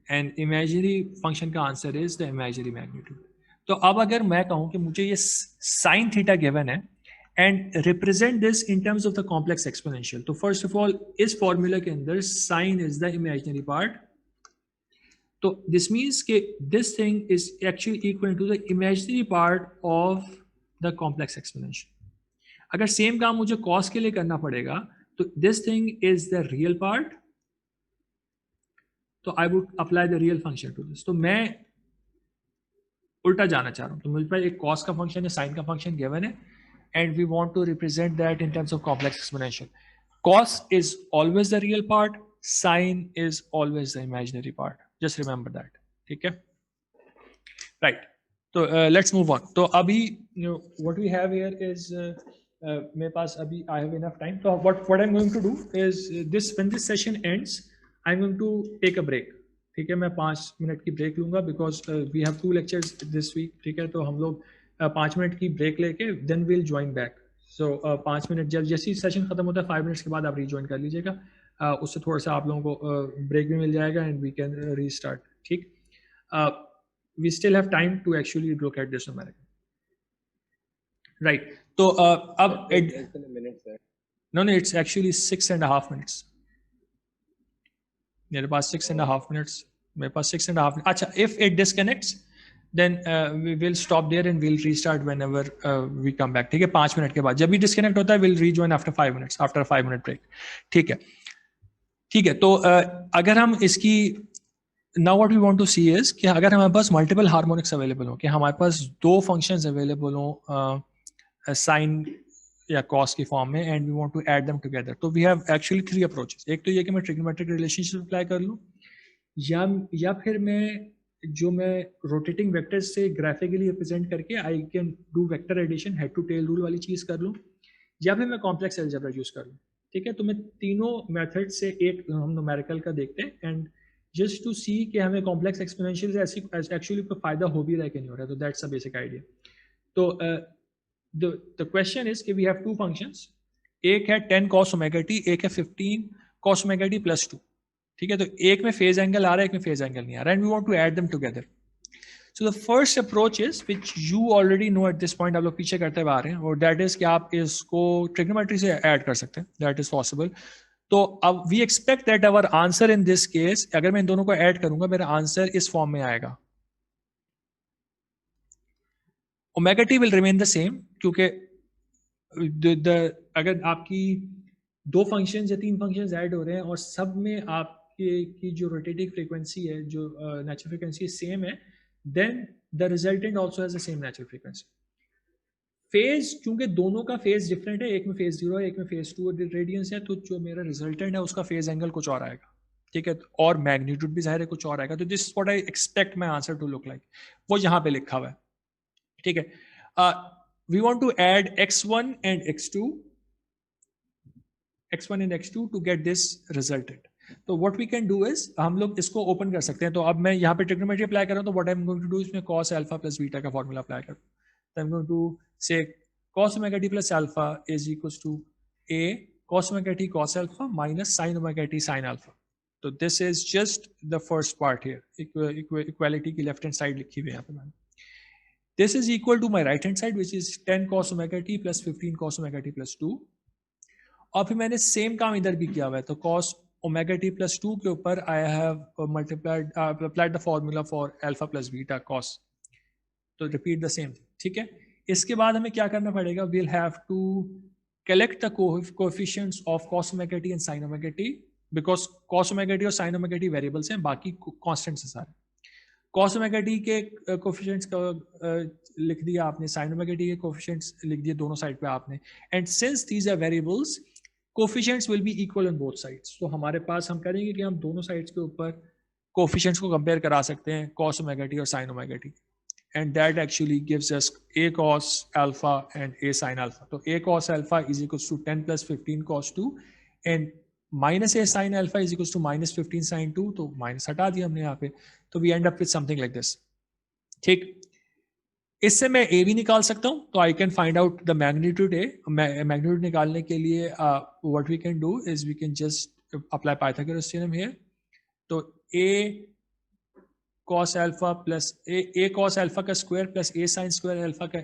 and imaginary function का answer is the imaginary magnitude. तो अब अगर मैं कहूं कि मुझे ये sin थीटा गिवन है and represent this in terms of the complex exponential. तो first of all इस formula के अंदर sine is the imaginary part. तो this means कि this thing is actually equal to the imaginary part of the complex exponential. अगर same काम मुझे cos के लिए करना पड़ेगा तो this thing is the real part. तो I would apply the real function to this. तो मैं उल्टा जाना चाह रहा हूँ. तो मुझे पास एक cos का फंक्शन है, sin का फंक्शन गिवन है, and we want to represent that in terms of complex exponential. Cos is always the real part, sin is always the imaginary part. Just remember that. ठीक है? Right. So let's move on. तो अभी what we have here is मेरे पास अभी I have enough time. So what I'm going to do is this when this session ends, I'm going to take a break. ठीक है, मैं 5 minute की break लूंगा because we have 2 lectures this week. ठीक है, तो हम लोग 5 मिनट की ब्रेक लेके then will join back. So 5 minute जब जैसे ही सेशन खत्म होता है 5 मिनट्स के बाद आप रीज्वाइन कर लीजिएगा. उससे थोड़ा सा आप लोगों को ब्रेक भी मिल जाएगा एंड वी कैन रीस्टार्ट. ठीक, we still have time to actually look at this numerical. Right, तो अब नो इट्स एक्चुअली 6.5 मिनट्स. मेरे पास 6.5 मिनट्स, मेरे पास 6.5. अच्छा, if it disconnects then we will stop there and we'll restart whenever we come back. ठीक है, 5 minute के बाद जब भी डिस्कनेक्ट होता है we'll rejoin after 5 minutes, after a 5 minute break. ठीक है, ठीक है. तो अगर हम इसकी now what we want to see is कि अगर हमारे पास multiple harmonics available हो, कि हमारे पास 2 functions available हो sin या cos की फॉर्म में and we want to add them together, तो we have actually 3 approaches. एक तो ये कि मैं trigonometric relationship अप्लाई कर लूँ, या फिर मैं रोटेटिंग वेक्टर्स से ग्राफिकली रिप्रेजेंट करके I can do vector addition, head to tail rule वाली चीज़ कर लूँ, या फिर मैं कॉम्प्लेक्स अलजेब्रा यूज़ कर लूँ. ठीक है, तो मैं तीनों मेथड से एक हम न्यूमेरिकल का देखते हैं एंड जस्ट टू सी कि हमें कॉम्प्लेक्स एक्सपोनेंशियल से ऐसी एक्चुअली कोई फायदा हो भी रहा है कि नहीं हो रहा है. तो दैट्स द बेसिक आइडिया. तो the question is कि we have 2 functions, एक है 10 cos omega t, एक है 15 cos omega t plus 2. ठीक है, तो एक में फेज एंगल आ रहा है, एक में फेज एंगल नहीं आ रहा है, and we want to add them together. So the first approach is which you already know at this point, आप लोग पीछे करते हुए आ रहे हैं, और that is कि आप इसको trigonometry से add कर सकते हैं. That is possible. तो अब we expect that our answer in this case, अगर मैं इन दोनों को add करूंगा मेरा आंसर इस फॉर्म में आएगा. Omega T will remain the same, क्योंकि अगर आपकी 2 फंक्शंस या 3 फंक्शंस ऐड हो रहे हैं और सब में आपके की जो रोटेटिंग फ्रीक्वेंसी है, जो नेचुरल फ्रीक्वेंसी सेम है, then the resultant also has the same natural frequency. Phase, क्योंकि दोनों का फेज डिफरेंट है, एक में फेज 0 है, एक में फेज 2 रेडियंस है, तो जो मेरा रिजल्टेंट है उसका फेज एंगल कुछ और आएगा. ठीक है, और मैग्नीट्यूड भी जाहिर है कुछ और आएगा. तो this is what I expect my answer to look like, वो यहाँ पे लिखा हुआ है. ठीक है, we want to add x1 and x2 to get this resultant. तो what we can do is हम लोग इसको ओपन कर सकते हैं. तो अब मैं यहाँ पे ट्रिग्नोमेट्री अप्लाई कर रहा हूँ, तो what I'm going to do इसमें cos alpha plus beta का फॉर्मूला अप्लाई करूँ. तो I'm going to say cos omega t plus alpha is equals to a cos omega t cos alpha minus sin omega t sin alpha. तो this is just the first part here. Equality की left hand side लिखी हुई है यहाँ पे मैंने. This is equal to my right hand side, which is 10 cos omega t plus 15 cos omega t plus 2. और फिर मैंने सेम काम इधर भी किया हुआ है. तो cos omega t plus 2 के ऊपर I have applied the formula for alpha plus beta cos. तो repeat the same thing. ठीक है, इसके बाद हमें क्या करना पड़ेगा? We'll have to collect the coefficients of cos omega t and sin omega t, because cos omega t और sin omega t variables हैं, बाकी constants हैं सारे. cos omega t के कोफिशिएंट्स का लिख दिया आपने, sin omega t के कोफिशिएंट्स लिख दिए दोनों साइड पे आपने, and since these are variables coefficients will be equal on both sides. तो हमारे पास हम करेंगे कि हम दोनों साइड्स के ऊपर कोफिशिएंट्स को कंपेयर करा सकते हैं, cos omega t और sin omega t, and that actually gives us a cos alpha and a sin alpha. तो a cos alpha is equals to 10 plus 15 cos 2 and minus a sin alpha is equals to minus 15 sin 2. तो minus हटा दिया हमने यहाँ पे, तो we end up with something like this. ठीक, इससे मैं a भी निकाल सकता हूँ. तो I can find out the magnitude a. Magnitude निकालने के लिए what we can do is we can just apply Pythagoras theorem here. तो a cos alpha plus a cos alpha का square plus a sin square alpha का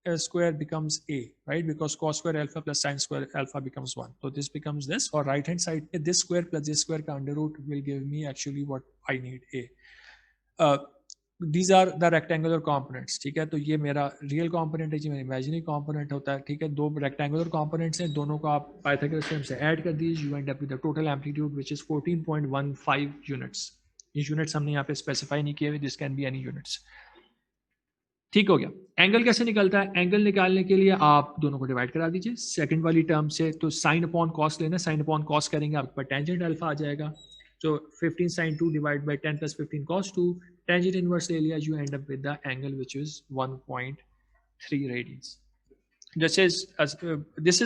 square becomes a, right? Because cos square alpha plus sin square alpha becomes 1. So this becomes this, or right hand side this square plus this square ka under root will give me actually what I need, a. These are the rectangular components, ठीक है? तो ये मेरा real component है, ये मेरा imaginary component होता है, ठीक है? दो rectangular components हैं, दोनों को आप Pythagoras theorem से ऐड कर दीजिए, you end up with the total amplitude which is 14.15 units. ये units हमने यहाँ पे specify नहीं किए हुए, this can be any units. ठीक हो गया. एंगल कैसे निकलता है? एंगल निकालने के लिए आप दोनों को डिवाइड करा दीजिए सेकंड वाली टर्म से. तो साइन अपॉन कॉस लेना, साइन अपॉन कॉस करेंगे आपके पास टेंजेंट अल्फा आ जाएगा. So 15 sin 2 divided by 10 plus 15 cos 2, tangent inverse ले लिया, you end up with the angle which is 1.3 radians. This is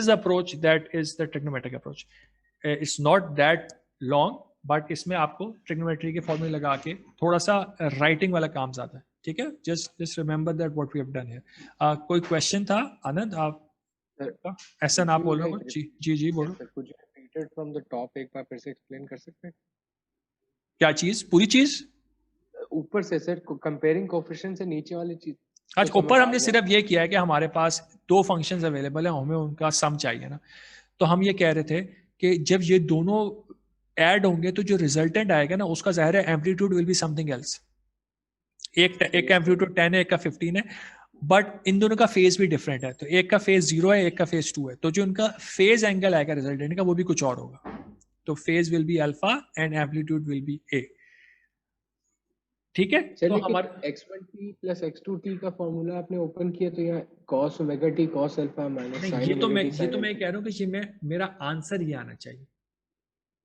the approach that is the trigonometric approach. It's not that long, but इसमें आपको trigonometry के फॉर्मूले लगा के थोड़ा सा राइटिंग वाला काम ज़्यादा है, ठीक है? Just remember that what we have done here. कोई क्वेश्चन था आनंद? आप ऐसा ना बोलो. जी बोलो. कुछ रिपीटेड फ्रॉम द टॉप एक बार फिर से एक्सप्लेन कर सकते हैं? क्या चीज? पूरी चीज ऊपर से सर, कंपेयरिंग कोएफिशिएंट से नीचे वाली चीज. आज ऊपर हमने सिर्फ ये किया है कि हमारे पास दो फंक्शंस अवेलेबल हैं, हमें उनका सम चाहिए ना. तो हम ये कह रहे थे कि जब ये दोनों ऐड होंगे तो जो रिजल्टेंट आएगा ना उसका ज़ाहिर है amplitude will be something else. एक का एम्पलीट्यूड 10 है, एक का 15 है, बट इन दोनों का फेज भी डिफरेंट है. तो एक का फेज 0 है, एक का फेज 2 है. तो जो उनका फेज एंगल आएगा रिजल्टेंट का वो भी कुछ और होगा. तो phase will be alpha and amplitude will be A. ठीक है? तो हमारा x1t plus x2t का फॉर्मूला आपने ओपन किया तो यहाँ cos omega t cos alpha minus sin ये तो मैं कह रहा हूँ कि ये मेरा आंसर ये आना चाहिए.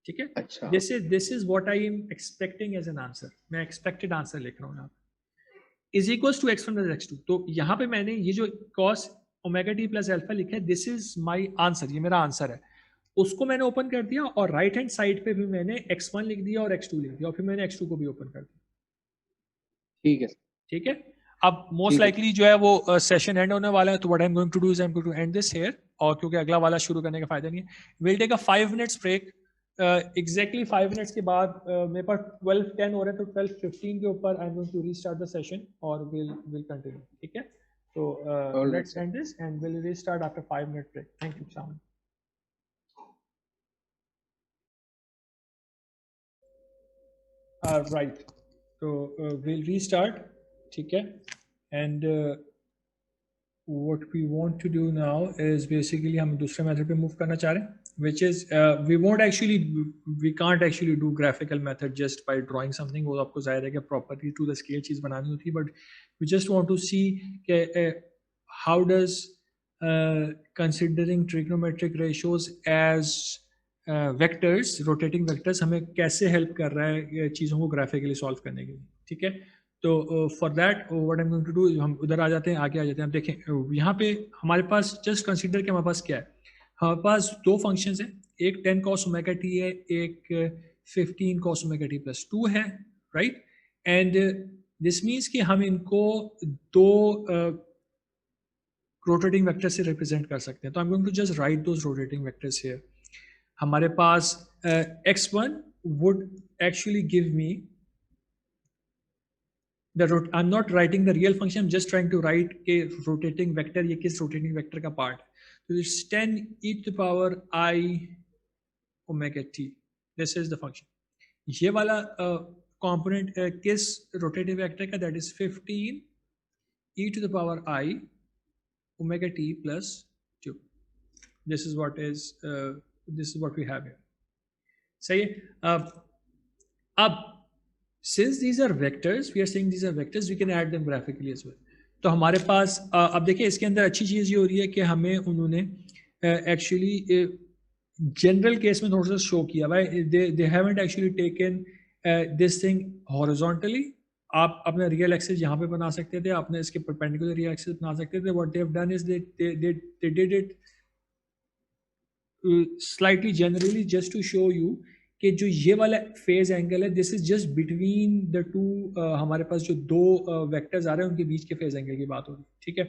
ठीक है? अच्छा. This is what I am expecting as an answer. मैं एक्सपेक्टेड आंसर लिख रहा हूँ यहाँ पे. Is equals to x1 plus x2. तो यहाँ पे मैंने ये जो cos omega t plus alpha लिखा है, दिस इज माई आंसर, ये मेरा आंसर है. उसको मैंने ओपन कर दिया और राइट हैंड साइड पे भी मैंने x1 लिख दिया और x2 लिख दिया और फिर मैंने x2 को भी ओपन कर दिया. ठीक है. ठीक है? अब मोस्ट लाइकली जो है वो सेशन एंड होने वाला है. तो what I am going to do is I am going to end this here. और क्योंकि अगला वाला शुरू करने का फायदा नहीं है, will take a 5 minutes break. Exactly 5 minutes के बाद मेरे पास 12:10 हो रहा है, तो 12:15 के ऊपर I am going to restart the session और विल कंटिन्यू. ठीक है? तो let's end this and will restart after 5 minute break. Thank you so much. Right. So we'll restart. ठीक है? And what we want to do now is basically हम दूसरे method पे move करना चाह रहे हैं, which is we can't actually do graphical method just by drawing something. वो आपको ज़ाहिर है कि properly to the scale चीज़ बनानी होती है, but we just want to see कि how does considering trigonometric ratios as vectors, rotating vectors हमें कैसे हेल्प कर रहा है चीज़ों को ग्राफिकली सॉल्व करने के लिए. ठीक है? तो for that what I am going to do, हम उधर आ जाते हैं, आगे आ जाते हैं. हम देखें यहाँ पे हमारे पास जस्ट कंसीडर कि हमारे पास क्या है. हमारे पास दो फंक्शंस हैं, एक 10 cos ओमेगा t है, एक 15 cos ओमेगा t प्लस 2 है, राइट? एंड दिस मीन्स कि हम इनको दो रोटेटिंग वेक्टर से रिप्रेजेंट कर सकते हैं. तो I am going to just write those rotating vectors here. हमारे पास x1 would actually give me the I'm not writing the real function, I'm just trying to write a rotating vector. ये किस rotating vector का part? So it's 10 e to the power I omega t. This is the function. ये वाला component किस rotating vector का? That is 15 e to the power I omega t plus 2. This is what we have here. सही है? अब since these are vectors, we are saying these are vectors, we can add them graphically as well. तो हमारे पास अब देखिए इसके अंदर अच्छी चीज़ ये हो रही है कि हमें उन्होंने एक्चुअली जनरल केस में थोड़ा सा शो किया भाई. they haven't actually taken this thing horizontally. आप अपना रियल एक्सिस यहाँ पे बना सकते थे, आपने इसके परपेंडिकुलर रियल एक्सिस बना सकते थे. what they have done is they did it slightly generally just to show you कि जो ये वाला फेज एंगल है, this is just between the two. हमारे पास जो दो वेक्टर्स आ रहे हैं उनके बीच के फेज एंगल की बात हो रही है. ठीक है?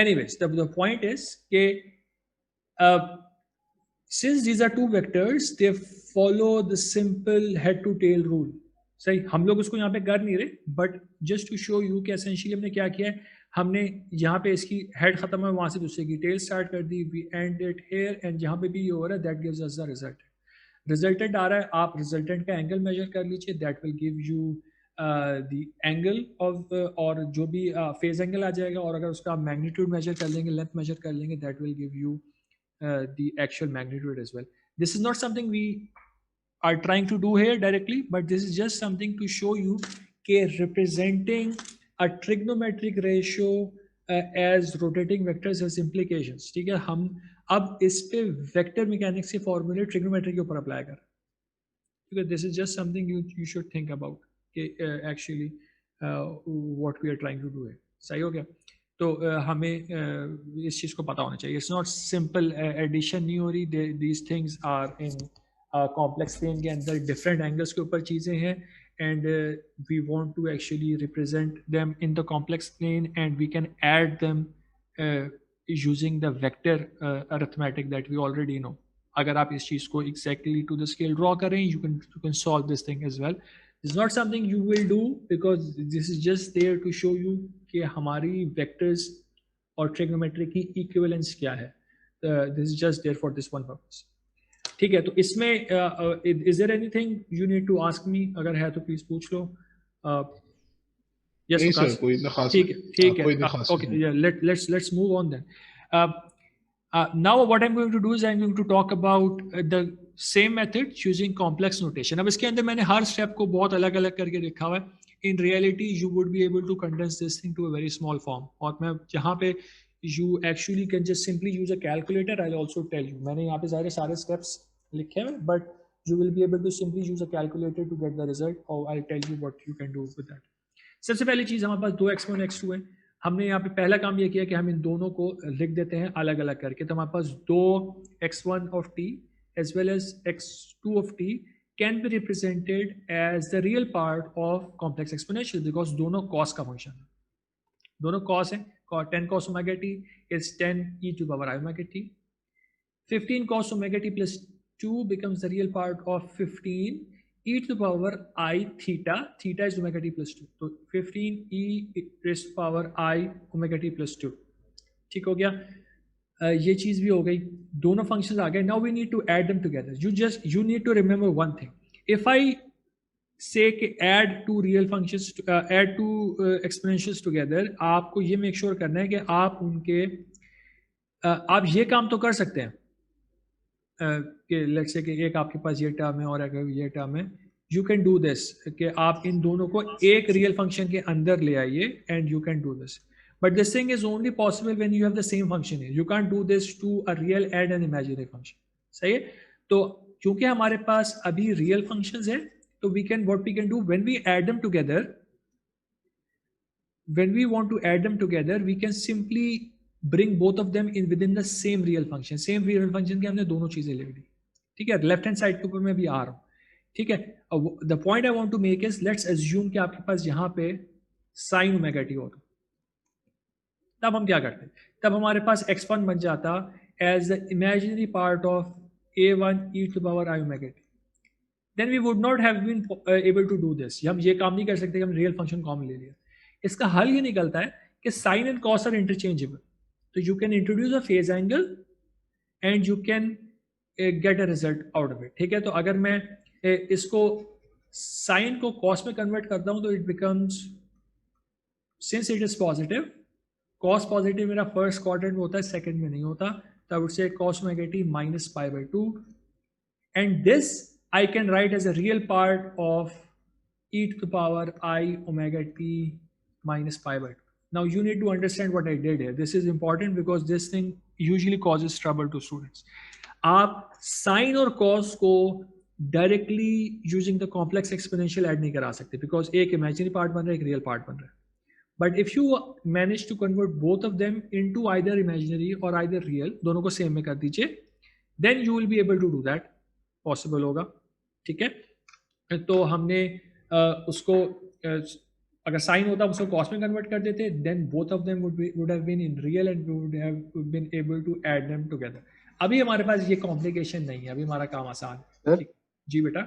एनीवेज द पॉइंट इज कि since these are two vectors they follow the simple head to tail rule. सही, हम लोग उसको यहाँ पे कर नहीं रहे, but just to show you कि एसेंशियली हमने क्या किया है, हमने यहाँ पे इसकी हेड खत्म है, वहाँ से दूसरे की टेल स्टार्ट कर दी, we end it here, and जहाँ पे भी ये हो रहा है that gives us the result. Resultant आ रहा है, आप रिजल्टेंट का एंगल मेजर कर लीजिए, that will give you the angle of, और जो भी फेज एंगल आ जाएगा, और अगर उसका मैग्नीट्यूड मेजर कर लेंगे, लेंथ मेजर कर लेंगे, that will give you the actual magnitude as well. This is not something we are trying to do here directly, but this is just something to show you कि representing a trigonometric ratio as rotating vectors has implications। ठीक है, हम अब इस पे vector mechanics के फॉर्मूले trigonometry के ऊपर अप्लाई कर, ठीक है। This is just something you should think about कि actually what we are trying to do है। सही हो गया? तो हमें इस चीज़ को पता होना चाहिए। इट्स नॉट सिंपल एडिशन नहीं हो रही, these things are in complex plane के अंदर डिफरेंट एंगल्स के ऊपर चीज़ें हैं, and we want to actually represent them in the complex plane, and we can add them using the vector arithmetic that we already know. अगर आप इस चीज़ को exactly to the scale draw करें, you can solve this thing as well. It's not something you will do because this is just there to show you कि हमारी vectors और trigonometry की equivalence क्या है। This is just there for this one purpose। ठीक है, तो इसमें is there anything you need to ask me? अगर है तो प्लीज पूछ लो। Yes, नहीं Vikas? सर, कोई इतना खास ठीक है, ठीक कोई इतना है। खास Okay, नहीं। yeah, let's move on then। Now what I'm going to do is I'm going to talk about the same method using complex notation। अब इसके अंदर मैंने हर स्टेप को बहुत अलग अलग करके लिखा हुआ है। In reality you would be able to condense this thing to a very small form, और मैं जहाँ पे you actually can just simply use a calculator, I'll also tell you। मैंने यहाँ पे सारे steps लिखे हैं, but you will be able to simply use a calculator to get the result, or I'll tell you what you can do with that। सबसे पहली चीज़, हमारे पास 2x1 x2 है। हमने यहाँ पे पहला काम ये किया कि हम इन दोनों को लिख देते हैं अलग अलग करके। तो हमारे पास 2x1 of t as well as x2 of t can be represented as the real part of complex exponential because दोनों cos का फंक्शन है, दोनों cos है। 10 cos omega t is 10 e to the power I omega t। 15 cos omega t plus 2 becomes the real part of 15 e to the power I theta, theta is omega t plus 2, तो 15 e raised to the power I omega t plus 2। ठीक हो गया, ये चीज़ भी हो गई, दोनों functions आ गए। Now we need to add them together. You need to remember one thing, if I say कि add two real functions, add two exponentials together, आपको ये मेक श्योर करना है कि आप उनके आप ये काम तो कर सकते हैं कि लेट्स से कि एक आपके पास ये टर्म है और अगर ये टर्म है, यू कैन डू दिस कि आप इन दोनों को एक रियल फंक्शन के अंदर ले आइए, and you can do this. But this thing is only possible when you have the same function here. You can't do this to a real and an imaginary function। सही है? तो क्योंकि हमारे पास अभी real functions है, तो what we can do when we add them together, when we want to add them together, we can simply bring both of them in within the same real function। Same real function के हमने दोनों चीजें ले ली, ठीक है। Left hand side के ऊपर मैं भी आ रहा हूँ, ठीक है। The point I want to make is let's assume कि आपके पास यहाँ पे sin omega t होता, तब हम क्या करते हैं, तब हमारे पास x1 बन जाता as the imaginary part of a1 e to the power I omega t। Then we would not have been able to do this. हम ये काम नहीं कर सकते कि हम रियल फंक्शन कॉमन ले लिया। इसका हल ये निकलता है कि sine and cos are interchangeable, तो you can introduce a phase angle and you can get a result out of it, ठीक है। तो अगर मैं इसको साइन को कॉस में कन्वर्ट करता हूं तो it becomes, since it is positive, cos positive मेरा फर्स्ट क्वाड्रेंट में होता है, सेकंड में नहीं होता, तो I would say cos omega t minus pi by 2, and this I can write as a real part of e to the power I omega t minus pi by 2। Now you need to understand what I did here. This is important because this thing usually causes trouble to students। आप sin और cos को directly using the complex exponential add नहीं करा सकते because एक imaginary part बन रहा है, एक real part बन रहा है। But if you manage to convert both of them into either imaginary or either real, दोनों को सेम में कर दीजिए, then you will be able to do that, possible होगा, ठीक है। तो हमने उसको अगर साइन होता उसको कॉस में कन्वर्ट कर देते, then both of them would have been in real and we would have been able to add them together। अभी हमारे पास ये कॉम्प्लिकेशन नहीं है, अभी हमारा काम आसान है। जी बेटा।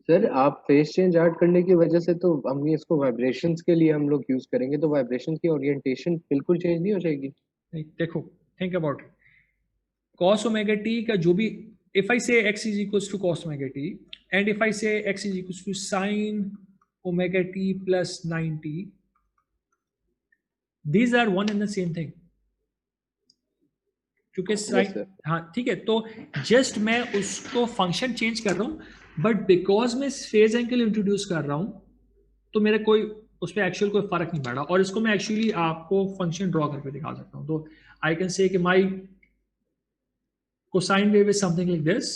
सर आप फेस चेंज ऐड करने की वजह से तो हम इसको वाइब्रेशंस के लिए हम लोग यूज करेंगे, तो वाइब्रेशंस की ओरिएंटेशन बिल्कुल चेंज नहीं हो जाएगी? नहीं, देखो, think about it, cos omega t का जो भी, if I say x is equals to cos omega t and if I say x is equals to sin omega t plus 90, these are one and the same thing. क्योंकि Yes, sin, sir. हाँ ठीक है, तो just मैं उसको function change कर रहा हूँ, बट बिकॉज मैं फेज एंगल इंट्रोड्यूस कर रहा हूँ तो मेरा कोई उस पर एक्चुअल कोई फर्क नहीं पड़ रहा, और इसको मैं एक्चुअली आपको फंक्शन ड्रॉ करके दिखा सकता हूँ. तो आई कैन से कि माई cosine wave is something like this,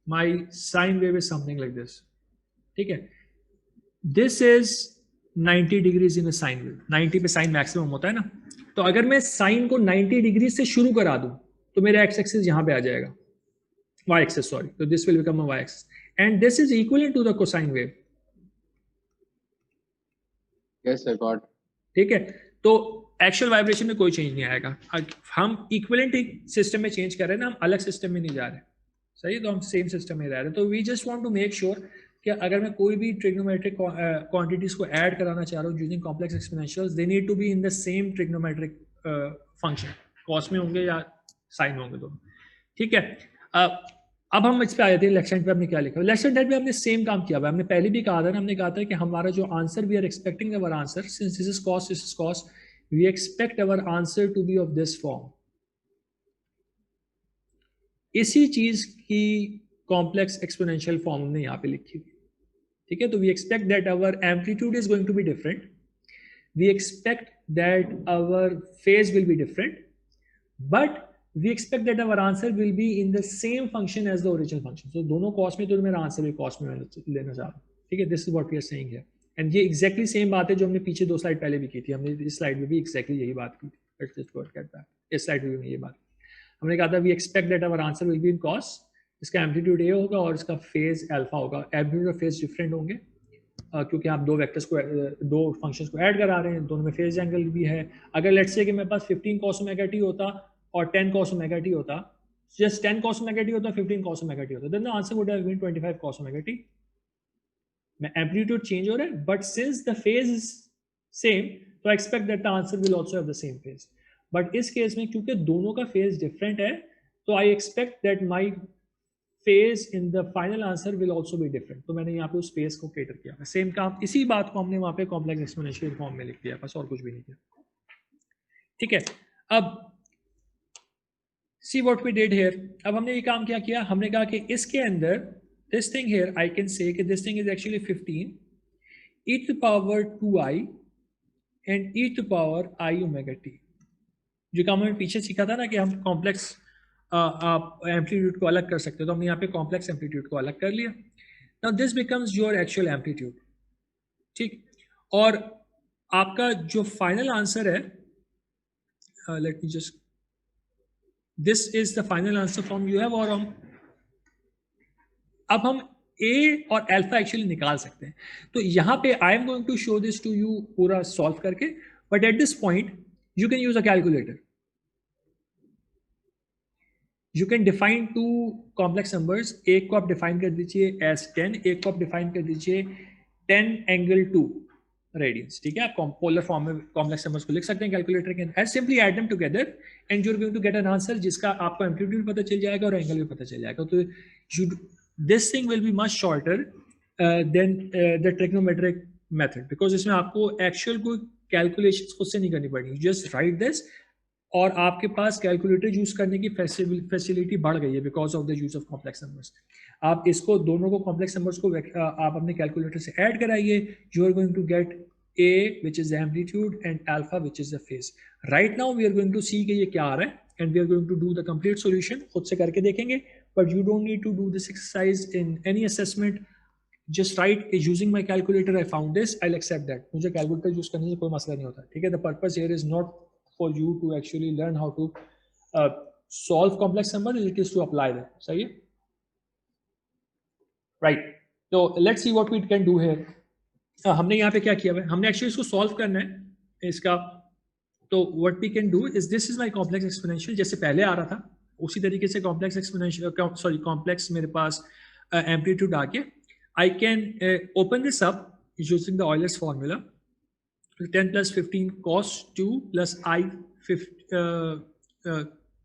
my sine wave is something like this. ठीक है, this is 90 degrees in a sine wave. 90 पे साइन मैक्सिमम होता है ना, तो अगर मैं साइन को 90 डिग्री से शुरू करा दूं तो मेरा एक्स एक्सिस यहां पे आ जाएगा, वाई एक्सिस सॉरी, तो this will become a y axis and this is equal to the cosine wave. Yes sir, got. ठीक है, तो एक्चुअल वाइब्रेशन में कोई चेंज नहीं आएगा. हम इक्विवेलेंट सिस्टम में चेंज कर रहे हैं ना, हम अलग सिस्टम में नहीं जा रहे. सही है, तो हम सेम सिस्टम में रह रहे हैं. तो we just want to make sure कि अगर मैं कोई भी ट्रिग्नोमेट्रिक क्वांटिटीज को ऐड कराना चाह रहा हूँ using complex exponentials, they need to be in the same trigonometric function, cos में होंगे या साइन में होंगे दोनों. ठीक है, अब हम इस पे आ जाते हैं. लेफ्ट हैंड पे हमने क्या लिखा है? लेफ्ट हैंड पे हमने सेम काम किया हुआ है. हमने पहले भी कहा था ना, हमने कहा था कि हमारा जो answer, we are expecting our answer, since this is cos, this is cos, we expect our answer to be of this form. इसी चीज की कॉम्प्लेक्स एक्सपोनेंशियल फॉर्म हमने यहाँ पे लिखी हुई. ठीक है, तो we expect that our amplitude is going to be different, we expect that our phase will be different, but we expect that our answer will be in the same function as the original function. So दोनों cos में, तो मेरा answer भी cos में लेना चाह रहा हूँ. ठीक है, this is what we are saying here. And ये exactly सेम बात है जो हमने पीछे 2 स्लाइड पहले भी की थी. हमने इस स्लाइड में भी exactly यही बात की थी. Let's just go get back. इस स्लाइड में भी ये बात हमने कहा था, we expect that our answer will be in cos. इसका एम्पलीट्यूड ए होगा और इसका फेज अल्फा होगा. एम्पलीट्यूड और फेज डिफरेंट होंगे क्योंकि आप दो वेक्टर्स को, दो फंक्शंस को ऐड करा रहे हैं, दोनों में फेज एंगल भी है. अगर लेट्स से कि मेरे पास 15 cos ओमेगा t होता और 10 cos ओमेगा t होता, just 10 cos ओमेगा t होता, 15 cos ओमेगा t होता, then the answer would have been 25 cos omega t. मैं एम्पलीट्यूड चेंज हो रहा है, but since the phase is same, so I expect that the answer will also have the same phase. But इस case में क्योंकि दोनों का phase different है, तो I expect that my phase in the final answer will also be different. तो मैंने यहाँ पे उस फेज को कैटर किया. सेम काम, इसी बात को हमने वहाँ पे कॉम्प्लेक्स एक्सपोनेंशियल फॉर्म में लिख दिया, बस और कुछ भी नहीं किया. ठीक है, अब see what we did here. अब हमने ये काम क्या किया, हमने कहा कि इसके अंदर this thing here, I can say कि this thing is actually 15 e to the power 2i and e to the power I omega t. जो काम हमने पीछे सीखा था ना कि हम कॉम्प्लेक्स एम्पलीट्यूड को अलग कर सकते हैं, तो हमने यहाँ पे कॉम्प्लेक्स एम्पलीट्यूड को अलग कर लिया. Now this becomes your actual amplitude. ठीक, और आपका जो फाइनल आंसर है, let me just, this is the final answer form you have. और अब हम a और अल्फा एक्चुअली निकाल सकते हैं. तो यहां पे I am going to show this to you पूरा सॉल्व करके, but at this point you can use a calculator. You can define two complex numbers. एक को आप डिफाइन कर दीजिए एज 10, एक को आप डिफाइन कर दीजिए 10 एंगल 2 रेडियंस. ठीक है, आप पोलर फॉर्म में कॉम्प्लेक्स नंबर्स को लिख सकते हैं कैलकुलेटर के अंदर. Simply add them together and you are going to get an answer जिसका आपको एम्पलीट्यूड पता चल जाएगा और एंगल भी पता चल जाएगा. तो you, this thing will be much shorter than the trigonometric method, because इसमें आपको एक्चुअल कोई कैलकुलेशंस खुद से नहीं करनी पड़ेगी. जस्ट राइट दिस, और आपके पास कैलकुलेटर यूज करने की फैसिलिटी बढ़ गई है because of the use of complex numbers. आप इसको दोनों को कॉम्प्लेक्स नंबर्स को आप अपने कैलकुलेटर से ऐड कराइए. You are going to get a which is the amplitude and alpha which is the phase. Right now we are going to see कि ये क्या आ रहा है and we are going to do the complete solution. खुद से करके देखेंगे, but you don't need to do this exercise in any assessment. Just write using my calculator I found this, I'll accept that. मुझे calculator use करने से कोई मसला नहीं होता. ठीक है, the purpose here is not for you to actually learn how to solve complex numbers, it is to apply them. सही है, right? So let's see what we can do here. हमने यहाँ पे क्या किया है, हमने एक्चुअली इसको सॉल्व करना है इसका. तो what we can do is, this is my complex exponential जैसे पहले आ रहा था उसी तरीके से कॉम्प्लेक्स एक्सपोनेंशियल, सॉरी कॉम्प्लेक्स मेरे पास एम्पलीट्यूड आके I can open this up using the Euler's formula. 10 plus 15 cos 2 plus I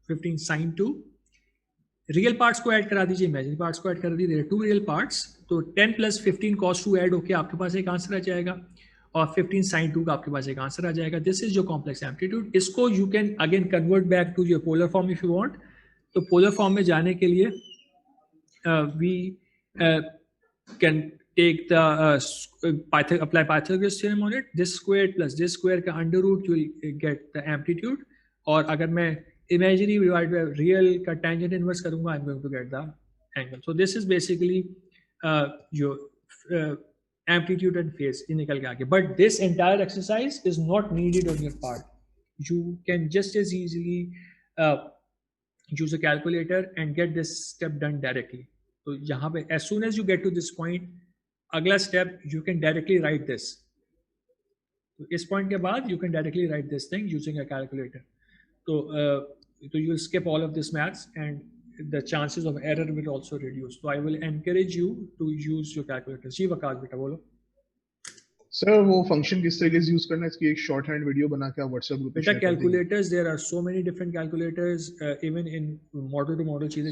15 sin 2. Real parts को ऐड करा दीजिए, इमेजिनरी पार्ट्स को ऐड कर दीजिए, टू रियल पार्ट्स, तो 10 प्लस 15 cos 2 ऐड होके आपके पास एक आंसर आ जाएगा और 15 sin 2 का आपके पास एक आंसर आ जाएगा. दिस इज जो कॉम्प्लेक्स एम्पलीट्यूड. इसको you can again convert back to your polar form if you want. तो पोलर फॉर्म में जाने के लिए we can take the apply Pythagoras theorem on it. This square plus this square का under root you will get the amplitude. और अगर मैं imaginary divided by real का tangent inverse करूँगा, I'm going to get the angle. So this is basically your amplitude and phase ये निकल के आगे. But this entire exercise is not needed on your part. You can just as easily use a calculator and get this step done directly. तो यहाँ पे as soon as you get to this point, अगला step you can directly write this. तो इस पॉइंट के बाद you can directly write this thing using a calculator. तो you skip all of this maths and the chances of error will also reduce. So I will encourage you to use your calculator. जी वकास बेटा बोलो. Sir वो function किस तरीके से use करना है, इसकी एक शॉर्ट हैंड वीडियो बना के आप व्हाट्सएप ग्रुप पे बेटा calculators, there are so many different calculators, even in model to model चीजें.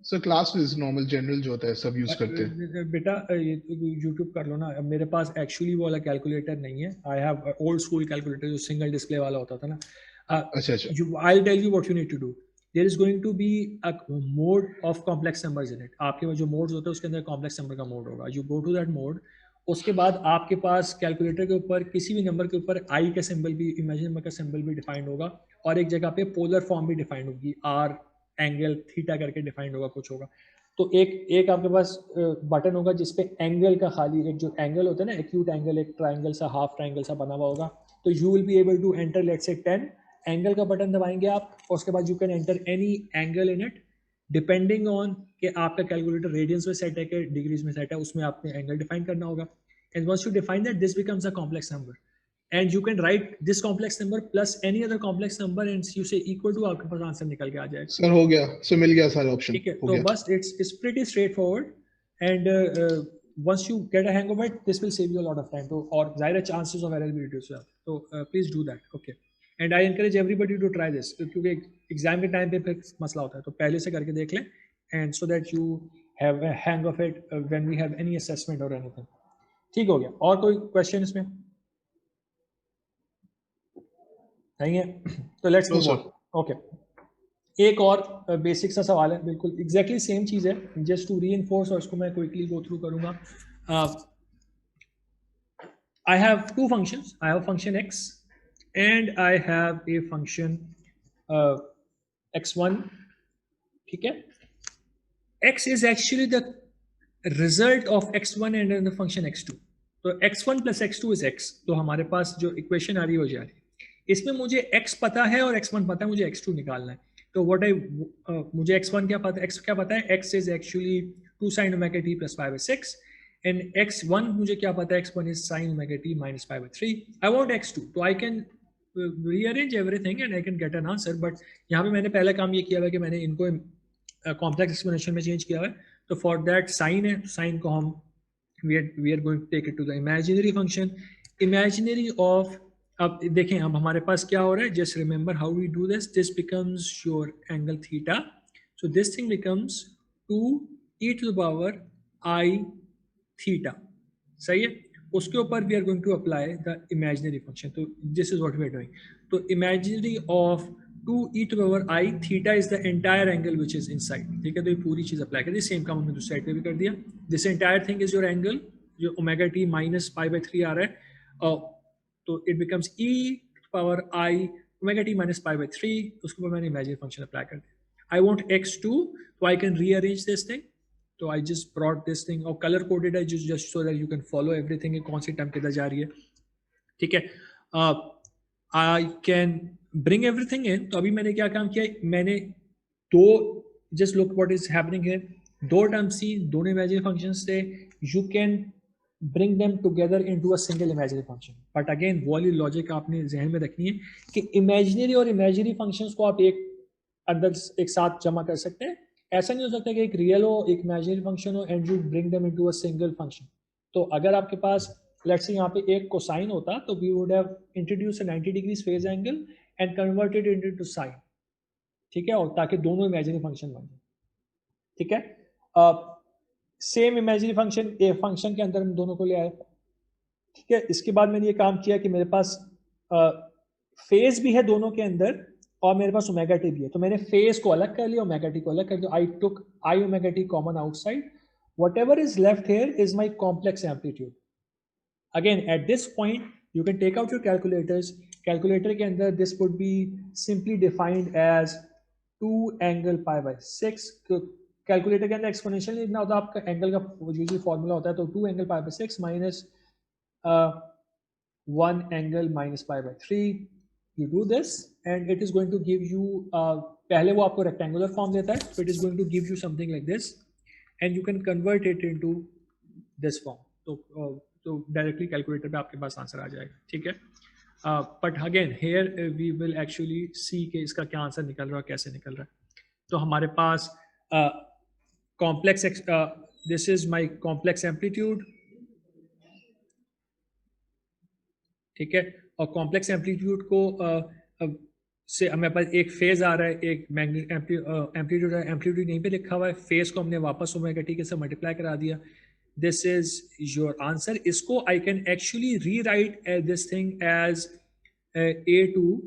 Sir class wise normal general जो होता है सब यूज करते हैं. बेटा यूट्यूब कर लो ना. मेरे पास एक्चुअली वो वाला कैलकुलेटर नहीं है. I have old school calculator जो सिंगल डिस्प्ले वाला होता था ना. अच्छा. I will tell you what you need to do. There is going to be a mode of complex numbers in it. आपके पास जो मोड्स होते हैं उसके अंदर कॉम्प्लेक्स नंबर का मोड होगा. You go to that mode. उसके बाद आपके पास कैलकुलेटर के ऊपर किसी भी नंबर के ऊपर आई का सिंबल भी, इमेजिनरी नंबर का सिंबल भी डिफाइंड होगा और एक जगह पे पोलर फॉर्म भी डिफाइंड होगी. आर एंगल थीटा करके डिफाइंड होगा, कुछ होगा. तो एक आपके पास बटन होगा जिसपे एंगल का खाली एक जो एंगल होता है ना, एक्यूट एंगल, एक ट्रायंगल सा, हाफ ट्रायंगल सा बना हुआ होगा. तो you will be able to enter let's say 10. Angle का बटन दबाएंगे आप और उसके बाद you can enter any angle in it depending on कि आपका कैलकुलेटर रेडियंस में सेट है कि डिग्रीज में सेट है. उसमें आपने एंगल डिफाइन करना होगा. And once you define that, this becomes a complex number. And you can write this complex number plus any other complex number and you say equal to, आपके पास answer निकल के आ जाएगा. सर हो गया, सो मिल गया सारे ऑप्शन. ठीक है. तो बस it's pretty straightforward and once you get a hang of it, this will save you a lot of time. तो और ज़ाहिर chances of error भी reduce हो. तो please do that. Okay. And I encourage everybody to try this क्योंकि exam के time पे फिर मसला होता है. तो पहले से करके देख लें and so that you have a hang of it when we have any assessment or anything. ठीक हो गया. और कोई क्वेश्चन इसमें नहीं है? तो लेट्स मूव ऑन. ओके. एक और बेसिक सा सवाल है, बिल्कुल एग्जैक्टली सेम चीज है, जस्ट टू रीइंफोर्स, और इसको मैं क्विकली गो थ्रू करूंगा. I have two functions. I have function x and I have a function x1. ठीक है. x is actually the result of x1 and then the function x2. तो x1 plus x2 is x. तो हमारे पास जो equation आ रही है वो जा रही है. इसमें मुझे x पता है और x1 पता है, मुझे x2 निकालना है. तो मुझे x1 क्या पता है, x क्या पता है, x is actually 2 sin omega t plus pi by 6 and x1 मुझे क्या पता है, x1 is sin omega t minus pi by 3. I want x2, तो I can rearrange everything and I can get an answer. but यहाँ पे मैंने पहला काम ये किया हुआ है कि मैंने इनको कॉम्प्लेक्स एक्सप्लेनेशन में चेंज किया हुआ है. तो फॉर दैट साइन है, साइन को हम we are going to take it to the imaginary function. Imaginary of, अब देखें अब हमारे पास क्या हो रहा है, just remember how we do this. This becomes your angle theta. So this thing becomes 2e to the power I theta. सही है. उसके ऊपर we are going to apply the imaginary function. तो this is what we are doing. तो imaginary of 2e to the power I theta is the entire angle which is inside. ठीक है. तो ये पूरी चीज अप्लाई कर दी. सेम काम हमने दूसरी साइड पे भी कर दिया. This entire thing is your angle जो omega t minus pi by 3 आ रहा है. तो it becomes e to the power I omega t minus pi by 3. उसके ऊपर मैंने imaginary function apply कर दिया. I want x2, so I can rearrange this thing. So I just brought this thing और color coded है just so that you can follow everything. कौन सी term किधर जा रही है. ठीक है. I can bring everything in. तो अभी मैंने क्या काम किया, मैंने दो, just look what is happening here. दो टर्म्स थी, दोनों imaginary functions थे. You can bring them together into a single imaginary function. But again वो वाली लॉजिक आपने जहन में रखनी है कि इमेजिनरी और इमेजिनरी फंक्शंस को आप एक अंदर एक साथ जमा कर सकते हैं ऐसा नहीं हो सकता कि एक रियल हो एक इमेजिनरी फंक्शन हो and you bring them into a single function. तो अगर आपके पास लेट्स से यहाँ पे एक कोसाइन होता तो we would have introduced a 90 degrees phase angle and converted it into sine, ठीक है, और ताकि दोनों इमेजिनरी फंक्शन बन जाए, ठीक है। Same imaginary function a function के अंदर हम दोनों को ले आए, ठीक है। इसके बाद मैंने ये काम किया कि मेरे पास फेज भी है दोनों के अंदर और मेरे पास ओमेगा टी भी है, तो मैंने फेज को अलग कर लिया, ओमेगा टी को अलग कर दिया। I took I omega t common outside, whatever is left here is my complex amplitude. Again, at this point you can take out your calculators. Calculator के अंदर this would be simply defined as 2 angle pi by 6. Calculator के अंदर exponential लिखना होता है, आपका angle का usually formula होता है, तो 2 angle pi by 6 minus 1 angle minus pi by 3. You do this and it is going to give you पहले वो आपको रेक्टेंगुलर फॉर्म देता है, so it is going to give you something like this and you can convert it into this form. तो directly calculator पे आपके पास answer आ जाएगा, ठीक है। But again here we will actually see कि इसका क्या आंसर निकल रहा है, कैसे निकल रहा है। तो हमारे पास complex this is my complex amplitude, ठीक है, और कॉम्प्लेक्स एम्पलीट्यूड को से हमें पास एक फेज आ रहा है, एक एम्पलीट्यूड है, एम्पलीट्यूड यहीं पे लिखा हुआ है, फेज को हमने वापस ओमेगा टी के साथ मल्टीप्लाई करा दिया। This is your answer. इसको I can actually rewrite this thing as a2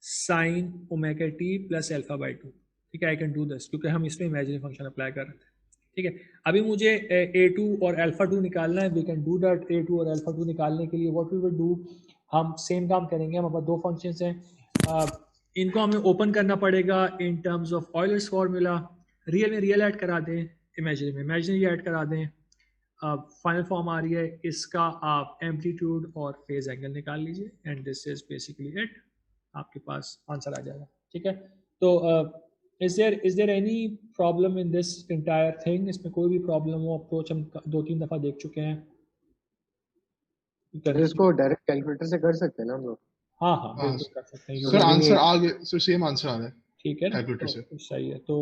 sine omega t plus alpha by 2, ठीक है। आई कैन डू दिस क्योंकि हम इसमें इमेजिनरी फंक्शन अप्लाई कर रहे थे, ठीक है। अभी मुझे a2 और अल्फा 2 निकालना है। We can do that. a2 और अल्फा 2 निकालने के लिए व्हाट वी विल डू, हम सेम काम करेंगे। हमारे पास दो फंक्शंस हैं, इनको हमें ओपन करना पड़ेगा in terms of Euler's formula. Real में रियल ऐड करा दें, इमेजिनरी में इमेजिनरी ऐड करा दें। फाइनल फॉर्म आ रही है इसका, आप एम्पलीट्यूड और फेज एंगल निकाल लीजिए and this is basically it, आपके पास आंसर आ जाएगा, ठीक है। तो is there any problem in this entire thing? इसमें कोई भी प्रॉब्लम हो? अप्रोच हम 2-3 दफ़ा देख चुके हैं। इसको डायरेक्ट कैलकुलेटर से कर सकते हैं ना हम लोग? हाँ हाँ हाँ, बिल्कुल कर सकते हैं। सर आंसर आ गया, सर सेम आंसर आ रहा है ठीक है ना, कैलकुलेटर से। तो सही है। तो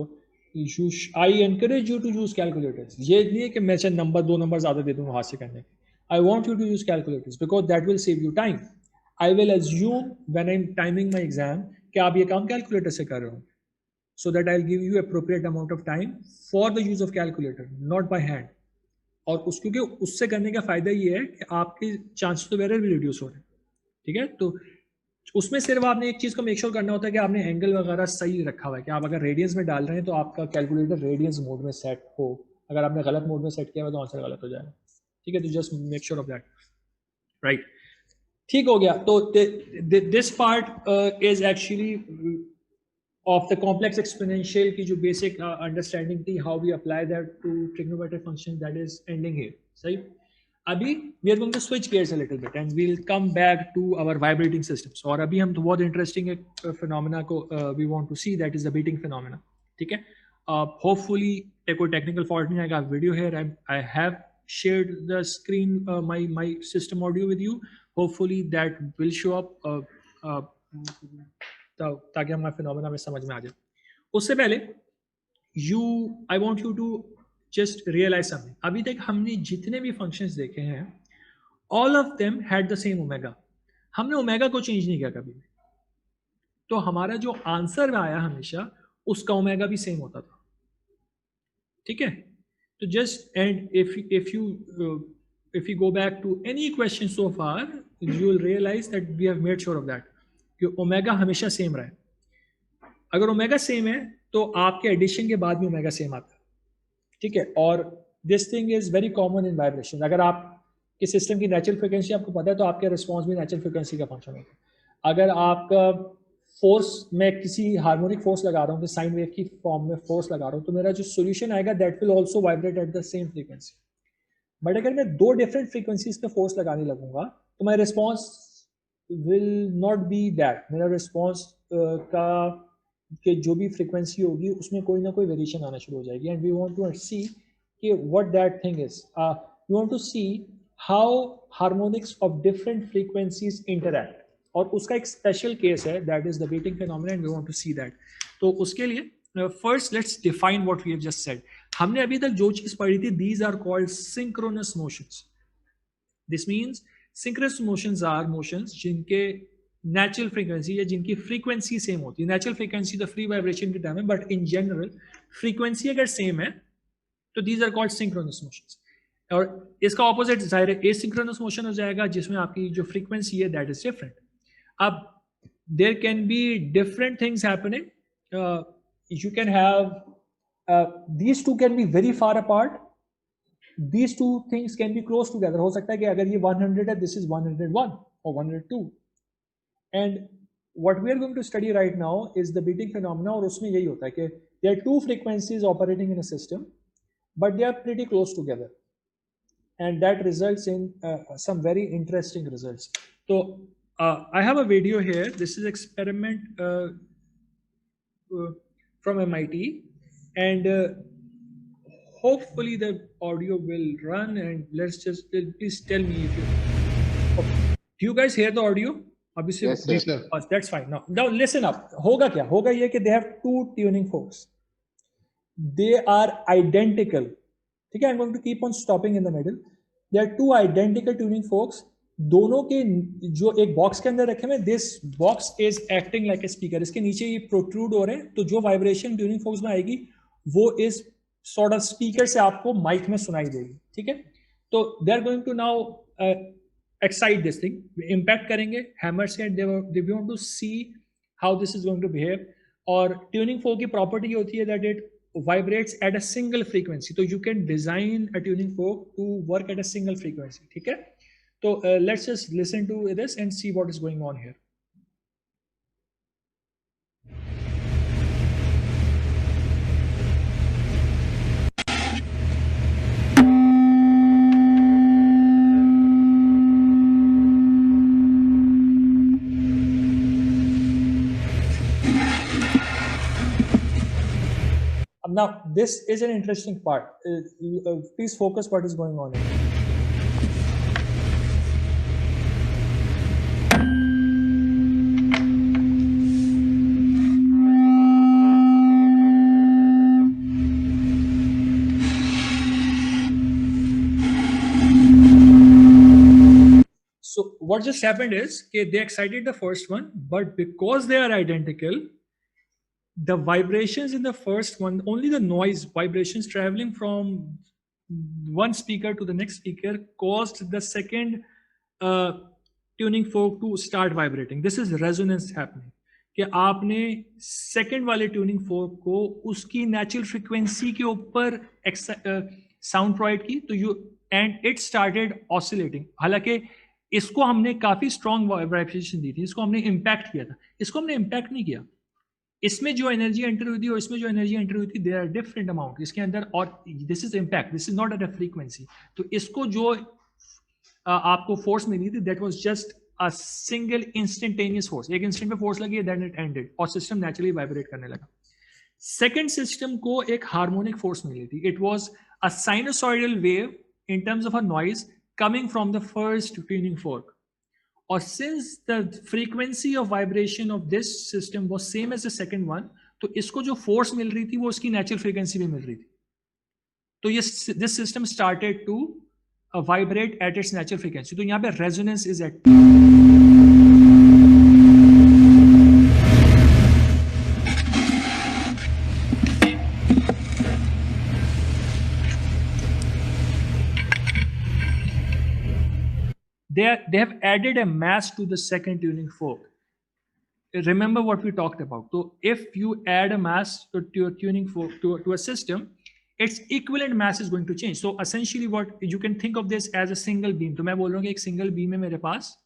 I encourage you to use calculators. ये नहीं है कि मैं चाहे नंबर 2 नंबर ज़्यादा दे दूँगा हाथ से करने के। I want you to use calculators because that will save you time. I will assume when I am timing my exam कि आप ये काम कैलकुलेटर से कर रहे हो, so that I'll give you appropriate amount of time for the use of calculator, not by hand. और उस क्योंकि उससे करने का फायदा ये है कि आपके चांसेस ऑफ एरर भी रिड्यूस हो रहे हैं, ठीक है। तो उसमें सिर्फ आपने एक चीज़ को मेक श्योर करना होता है कि आपने एंगल वगैरह सही रखा हुआ है, कि आप अगर रेडियंस में डाल रहे हैं तो आपका कैलकुलेटर रेडियंस मोड में सेट हो। अगर आपने गलत मोड में सेट किया हुआ तो आंसर गलत हो जाएगा, ठीक है। तो just make sure of that, right. ठीक हो गया। तो this part is actually of the complex exponential की जो basic understanding थी, how we apply that to trigonometric function, that is ending here, सही। अभी we are going to switch gears a little bit and we'll come back to our vibrating systems। और अभी हम तो बहुत interesting एक phenomena को we want to see, that is the beating phenomena, ठीक है। hopefully कोई technical fault नहीं आएगा। video here I have shared the screen my system audio with you, hopefully that will show up ताकि हमारे phenomena में समझ में आ जाए। उससे पहले I want you to just realise something. अभी तक हमने जितने भी फंक्शंस देखे हैं, all of them had the same omega. हमने ओमेगा को चेंज नहीं किया कभी भी, तो हमारा जो आंसर आया हमेशा उसका ओमेगा भी सेम होता था, ठीक है। तो just and if you go back to any question so far, you will realize that we have made sure of that कि ओमेगा हमेशा सेम रहे। अगर ओमेगा सेम है तो आपके एडिशन के बाद भी ओमेगा सेम आता है, ठीक है। और this thing is very common in vibration. अगर आपके सिस्टम की नेचुरल फ्रिक्वेंसी आपको पता है तो आपके रिस्पॉन्स भी नेचुरल फ्रिक्वेंसी का फंक्शन होता है। अगर आपका फोर्स, मैं किसी हार्मोनिक फोर्स लगा रहा हूँ, साइन वेव की फॉर्म में फोर्स लगा रहा हूँ, तो मेरा जो सोल्यूशन आएगा that will also vibrate at the same frequency. But अगर मैं 2 डिफरेंट फ्रीक्वेंसीज पे फोर्स लगाने लगूंगा तो my response will not be that। मेरा रिस्पॉन्स का के जो भी फ्रीक्वेंसी होगी उसमें कोई ना कोई वेरिएशन आना शुरू हो जाएगी। And we want to see कि what that thing is. We want to see how harmonics of different frequencies interact, और उसका एक स्पेशल केस है that is the beating phenomena and we want to see that. तो उसके लिए first let's define what we have just said. हमने अभी तक जो चीज पढ़ी थी, these are called synchronous motions. This means synchronous motions are motions जिनके नेचुरल फ्रीक्वेंसी या जिनकी फ्रीक्वेंसी सेम होती है. नेचुरल फ्रीक्वेंसी तो फ्री वाइब्रेशन की टर्म है, बट इन जनरल फ्रीक्वेंसी अगर सेम है तो these are called synchronous motions. और इसका ऑपोजिट जाहिर है एसिंक्रोनस मोशन हो जाएगा, जिसमें आपकी जो फ्रीक्वेंसी है दैट इज डिफरेंट. अब there can be different things happening. You can have these two can be very far apart. These two things can be close together. हो सकता है कि अगर ये 100 है, this is 101 or 102. And what we are going to study right now is the beating phenomena. और उसमें यही होता है कि there are two frequencies operating in a system, but they are pretty close together, and that results in some very interesting results. So I have a video here. This is experiment from MIT, and hopefully the audio will run. And let's just please tell me if you do you guys hear the audio? Obviously, Yes, जी sir. that's fine. Now listen up. होगा क्या? होगा ये कि they have two tuning forks. They are identical. ठीक है? I'm going to keep on stopping in the middle. There are two identical tuning forks. दोनों के जो एक बॉक्स के अंदर रखे हुए, this box is acting like a speaker. इसके नीचे ये protrude हो रहे हैं, तो जो वाइब्रेशन ट्यूनिंग फोर्क्स में आएगी वो इस sort of speaker से आपको माइक में सुनाई देगी. ठीक है? तो they are going to now excite this thing. Impact करेंगे हैमर से. they want to see how this is going to behave. और ट्यूनिंग फोर्क की प्रॉपर्टी होती है that it vibrates at a single frequency. So you can design a tuning fork to work at a single frequency. ठीक है? So let's just listen to this and see what is going on here. Now this is an interesting part. Please focus what is going on here. So what just happened is they excited the first one, but because they are identical, the vibrations in the first one, only the noise vibrations traveling from one speaker to the next speaker caused the second tuning fork to start vibrating. This is resonance happening. कि आपने second वाले tuning fork को उसकी natural frequency के ऊपर sound provide की, तो and it started oscillating. हालांकि इसको हमने काफी strong vibration दी थी, इसको हमने impact किया था. इसको हमने impact नहीं किया. इसमें जो एनर्जी एंटर हुई थी और इसमें जो एनर्जी एंटर हुई थी, देयर आर डिफरेंट अमाउंट इसके अंदर. और this is impact, this is not at a frequency. तो इसको जो आपको फोर्स मिली थी, that was just a single instantaneous force. एक इंस्टेंट में फोर्स लगी, देन इट एंडेड और सिस्टम नेचुरली वाइब्रेट करने लगा. सेकंड सिस्टम को एक हार्मोनिक फोर्स मिली थी. It was a sinusoidal wave in terms of a noise coming from the first tuning fork. Or since the frequency of vibration of this system was same as the second one, तो इसको जो force मिल रही थी वो इसकी natural frequency में मिल रही थी. तो ये this system started to vibrate at its natural frequency. तो यहाँ पे resonance is at. They have added a mass to the second tuning fork. Remember what we talked about. So if you add a mass to your tuning fork to a system, its equivalent mass is going to change. So essentially what you can think of this as a single beam. तो मैं बोल रहा हूँ कि एक single beam है मेरे पास.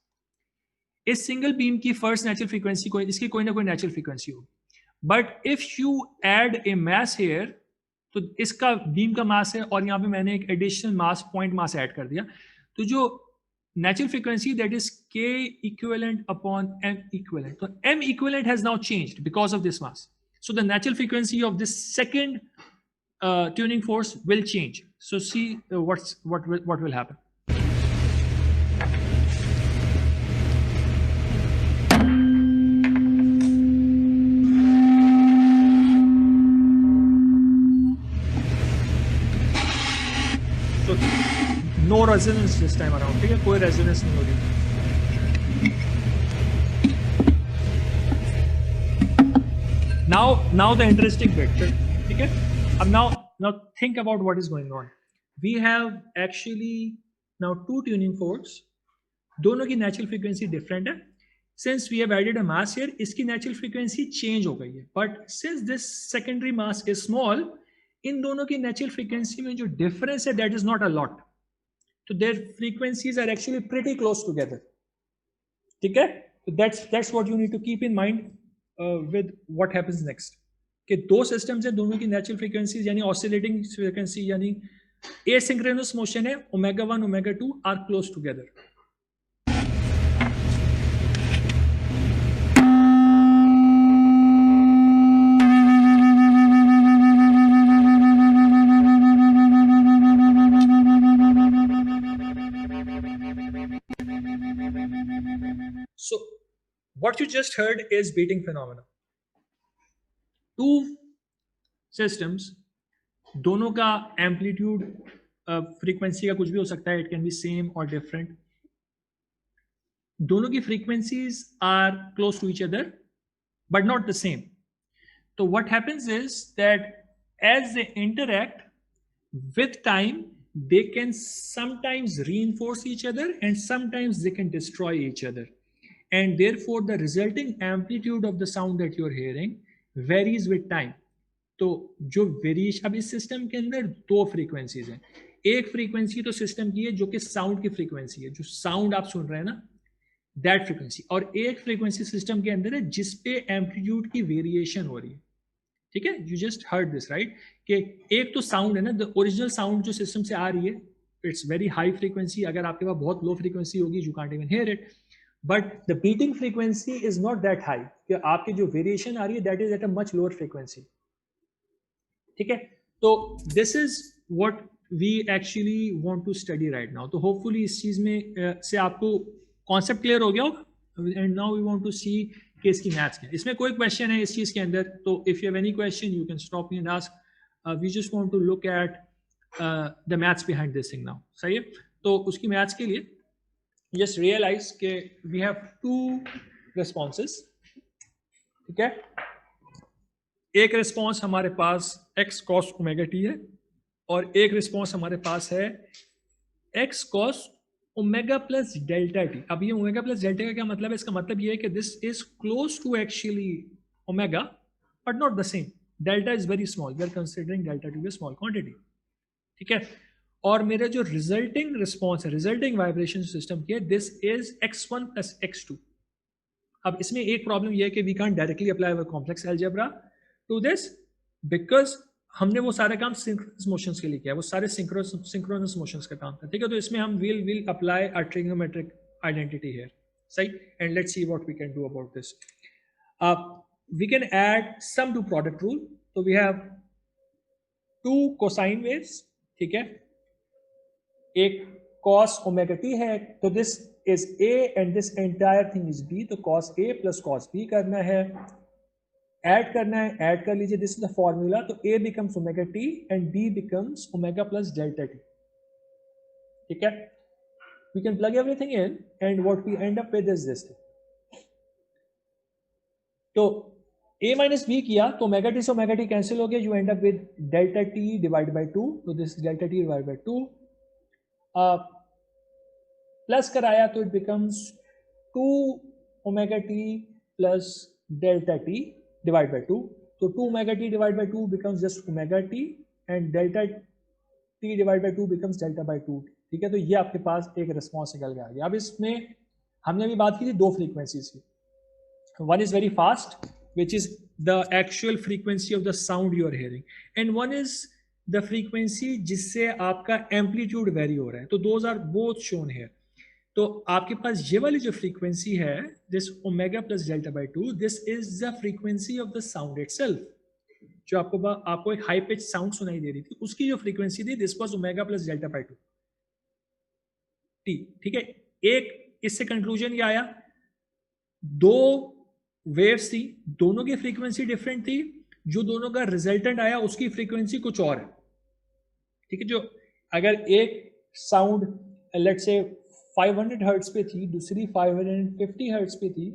इस single beam की first natural frequency कोई इसकी कोई ना कोई natural frequency होगी. But if you add a mass here, तो इसका beam का mass है और यहाँ पे मैंने एक additional mass point mass add कर दिया. तो जो natural frequency, that is K equivalent upon M equivalent. So M equivalent has now changed because of this mass. So the natural frequency of this second tuning force will change. So see what will happen. No resonance this time around, ठीक है, कोई resonance नहीं हो रही। Now the interesting bit, ठीक है, अब now think about what is going on. We have actually now two tuning forks, दोनों की नेचुरल फ्रीक्वेंसी डिफरेंट है. Since we have added a mass here, इसकी नेचुरल फ्रीक्वेंसी चेंज हो गई है, but since this secondary mass is small, इन दोनों की natural frequency में जो डिफरेंस है that is not a lot, so their frequencies are actually pretty close together, ठीक है. So that's what you need to keep in mind with what happens next. कि दो systems हैं, दोनों की नेचुरल फ्रीक्वेंसीज यानी ऑसिलेटिंग फ्रीक्वेंसी यानी asynchronous motion है, omega 1 omega 2 are close together. So what you just heard is beating phenomena. Two systems, दोनों का एम्पलीट्यूड फ्रीक्वेंसी का कुछ भी हो सकता है, इट कैन बी सेम और डिफरेंट. दोनों की frequencies are close to each other but not the same. तो what happens is that as they interact with time, they can sometimes reinforce each other and sometimes they can destroy each other, and therefore the resulting amplitude of the sound that you're hearing varies with time. तो जो variation, अब इस system के अंदर दो frequencies हैं. एक frequency तो सिस्टम की है जो कि साउंड की फ्रीक्वेंसी है, जो साउंड आप सुन रहे हैं ना, दैट फ्रीक्वेंसी, और एक फ्रीक्वेंसी सिस्टम के अंदर है जिसपे एम्पलीट्यूड की वेरिएशन हो रही है, ठीक है. You just heard this right, कि एक तो साउंड है ना, द ओरिजिनल साउंड जो सिस्टम से आ रही है, इट्स वेरी हाई फ्रीक्वेंसी. अगर आपके पास बहुत लो फ्रीक्वेंसी होगी, you can't even hear it, but the beating frequency is not that high, कि आपकी जो वेरिएशन आ रही है that is at a much lower frequency, ठीक है. तो this is what we actually want to study right now. तो होपफुली इस चीज में से आपको कॉन्सेप्ट क्लियर हो गया होगा. And now we want to see कि इसकी मैथ्स क्या है. इसमें कोई क्वेश्चन है इस चीज के अंदर, तो if you have any question you can stop me and ask. We just want to look at the maths behind this thing now. सही है. तो उसकी मैथ्स के लिए जस्ट रियलाइज के वी हैव टू रिस्पॉन्सेस, ठीक है. एक रिस्पॉन्स हमारे पास x cos ओमेगा टी है और एक रिस्पॉन्स हमारे पास है x cos omega plus delta t. अब ये ओमेगा प्लस डेल्टा का क्या मतलब है? इसका मतलब ये है कि this is close to actually omega but not the same. Delta is very small, we are considering delta to be small quantity, ठीक है. और मेरा जो रिजल्टिंग रिस्पॉन्स है, रिजल्टिंग वाइब्रेशन सिस्टम की है, this is x1 plus x2. अब इसमें एक प्रॉब्लम ये है कि we can't directly apply our complex algebra to this, because हमने वो सारे काम सिंक्रोनस मोशंस के लिए किया है, वो सारे सिंक्रोनस मोशंस का काम था, ठीक है. तो इसमें हम will apply a trigonometric identity here, सही. And let's see what we can do about this. We can add sum to product rule. तो we have two cosine waves, ठीक है. एक cos ओमेगा टी है, तो this is a and this entire thing is b. तो cos a plus cos b करना है, add करना है, ऐड कर लीजिए. This is the formula. तो a becomes omega t and b becomes omega plus delta t, ठीक है. We can plug everything in and what we end up with is this. तो a माइनस b किया तो omega t से omega t cancel हो गया, you end up with delta t divide by 2. तो this delta t divide by 2. Plus कराया तो it becomes 2 omega t plus delta t divide by 2. तो 2 omega T divide by 2 becomes just omega t and delta t divide by 2 becomes delta by 2, ठीक है. तो ये आपके पास एक response निकल के आ गया. अब इसमें हमने अभी बात की थी दो फ्रीक्वेंसीज की. One is very fast which is the actual frequency of the sound you are hearing, and one is the frequency जिससे आपका एम्पलीट्यूड वेरी हो रहा है. तो those are both shown here. तो आपके पास ये वाली जो फ्रीक्वेंसी है, this omega plus delta by 2, this is the frequency of the sound itself. जो आपको एक हाई पिच साउंड सुनाई दे रही थी, उसकी जो फ्रीक्वेंसी थी, this was omega plus delta by 2 T, ठीक है. एक इससे कंक्लूजन ये आया, दो वेव्स थी, दोनों की फ्रीक्वेंसी डिफरेंट थी, जो दोनों का रिजल्टेंट आया उसकी फ्रीक्वेंसी कुछ और है, ठीक है. जो अगर एक साउंड लेट्स से 500 हर्ट्ज पे थी, दूसरी 550 हर्ट्ज पे थी,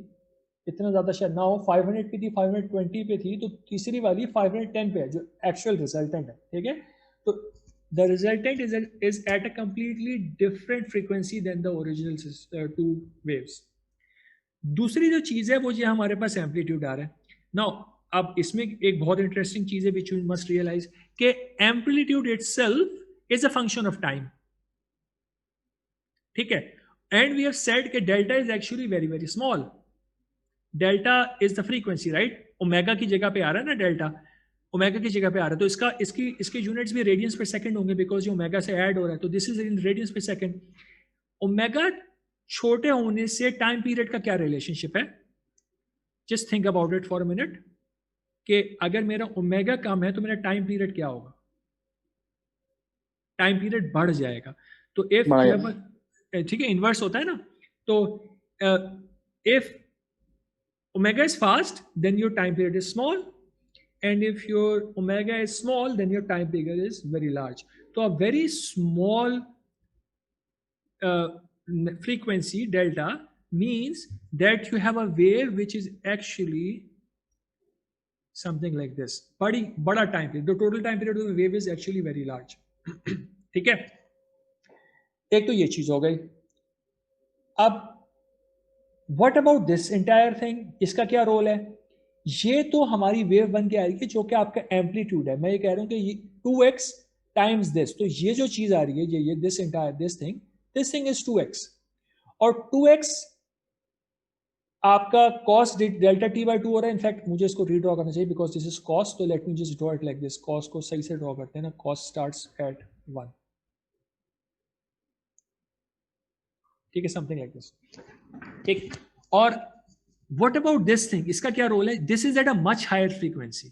इतना ज़्यादा शायद ना हो, 500 पे थी, 520 पे थी, तो तीसरी वाली 510 पे है जो एक्चुअल रिजल्टेंट है, ठीक है। तो the resultant is at a completely different frequency than the original two waves. दूसरी जो चीज़ है वो ये हमारे पास एम्पलीट्यूड आ रहा है। नाउ अब इसमें एक बहुत इंटरेस्टिंग चीज़ है विच यू मस्ट रियलाइज कि amplitude itself is a function of time, ठीक है। एंड वी हैव सेड कि delta is actually very very small. Delta is the frequency, right. Omega की जगह पे आ रहा है ना डेल्टा, ओमेगा की जगह पे आ रहा है, तो इसके यूनिट्स भी रेडियंस पर सेकंड होंगे बिकॉज ये ओमेगा से ऐड हो रहा है, तो दिस इज इन रेडियंस पर सेकंड। ओमेगा छोटे होने से टाइम पीरियड का क्या रिलेशनशिप है? Just think about it for a minute कि अगर मेरा ओमेगा कम है तो मेरा टाइम पीरियड क्या होगा? टाइम पीरियड बढ़ जाएगा। तो इफ ठीक है, इनवर्स होता है ना, तो if omega is fast then your time period is small, and if your omega is small then your time period is very large. So a very small frequency delta means that you have a wave which is actually something like this, bada time period, the total time period of the wave is actually very large. ठीक है, एक तो ये चीज हो गई। अब What about this entire thing? इसका क्या रोल है? ये तो हमारी वेव बन के आएगी जो कि आपका एम्पलीट्यूड है। मैं ये कह रहा हूं कि 2x टाइम्स दिस, तो ये जो चीज आ रही है ये this entire this thing is 2x, और 2x आपका cos डेल्टा t बाई 2 हो रहा है। इनफैक्ट मुझे इसको रीड्रॉ करना चाहिए बिकॉज दिस इज cos, तो let me just draw it like this. cos को सही से ड्रॉ करते हैं ना, cos स्टार्ट्स एट 1, ठीक है, समथिंग लाइक दिस, ठीक। और व्हाट अबाउट दिस थिंग, इसका क्या रोल है? This is at a much higher frequency,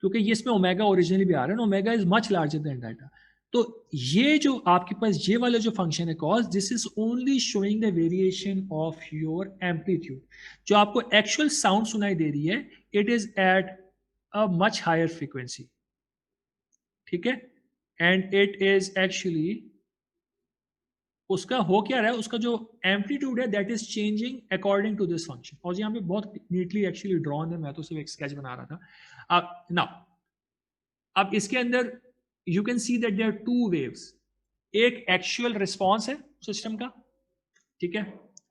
क्योंकि ये इसमें ओमेगा ओरिजिनली भी आ रहा है ना, omega is much larger than delta. तो ये जो आपके पास ये वाला जो फंक्शन है cos, this is only showing the variation of your amplitude. जो आपको एक्चुअल साउंड सुनाई दे रही है it is at a much higher frequency, ठीक है, एंड इट इज एक्चुअली उसका हो क्या रहा है, उसका जो एम्पलीट्यूड है that is changing according to this function. और यहाँ पे बहुत नीटली एक्चुअली ड्रॉन है, मैं तो सिर्फ एक स्केच बना रहा था। अब इसके अंदर you can see that there are two waves. एक एक्चुअल रिस्पॉन्स है सिस्टम का, ठीक है,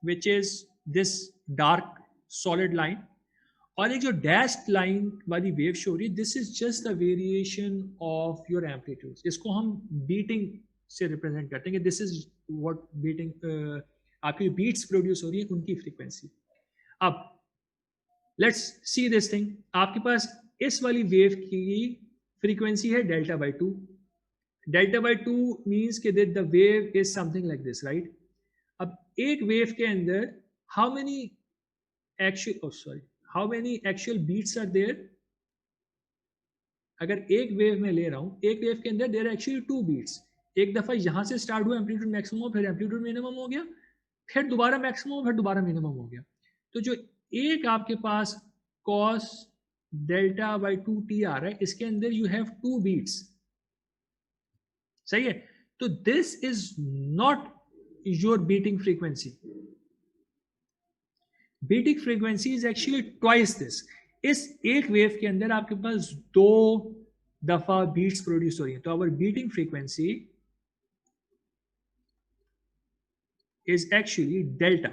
which is this dark solid line, और एक जो डैश्ड लाइन वाली वेव शो रही है, this is just the variation of your amplitude. इसको हम बीटिंग से रिप्रेजेंट करते हैं कि दिस इज व्हाट बीटिंग, आपकी बीट्स प्रोड्यूस हो रही है उनकी फ्रीक्वेंसी। अब लेट्स सी दिस थिंग, आपके पास इस वाली वेव की फ्रीक्वेंसी है delta by 2। Delta by 2 means कि the wave is something like this, right. अब एक वेव के अंदर how many actual beats are there? अगर एक वेव में ले रहा हूं, एक वेव के अंदर देयर आर एक्चुअली 2 बीट्स। एक दफा यहां से स्टार्ट हुआ एम्पलीट्यूड मैक्सिमम, फिर एम्पलीट्यूड मिनिमम हो गया, फिर दोबारा मैक्सिमम, फिर दोबारा मिनिमम हो गया। तो जो एक आपके पास cos डेल्टा बाई 2t आ रहा है, इसके अंदर यू हैव 2 बीट्स, सही है। तो this is not your beating frequency. Beating frequency is actually twice this. इस एक वेव के अंदर आपके पास 2 दफा बीट्स प्रोड्यूस हो रही है, तो our beating frequency is actually delta,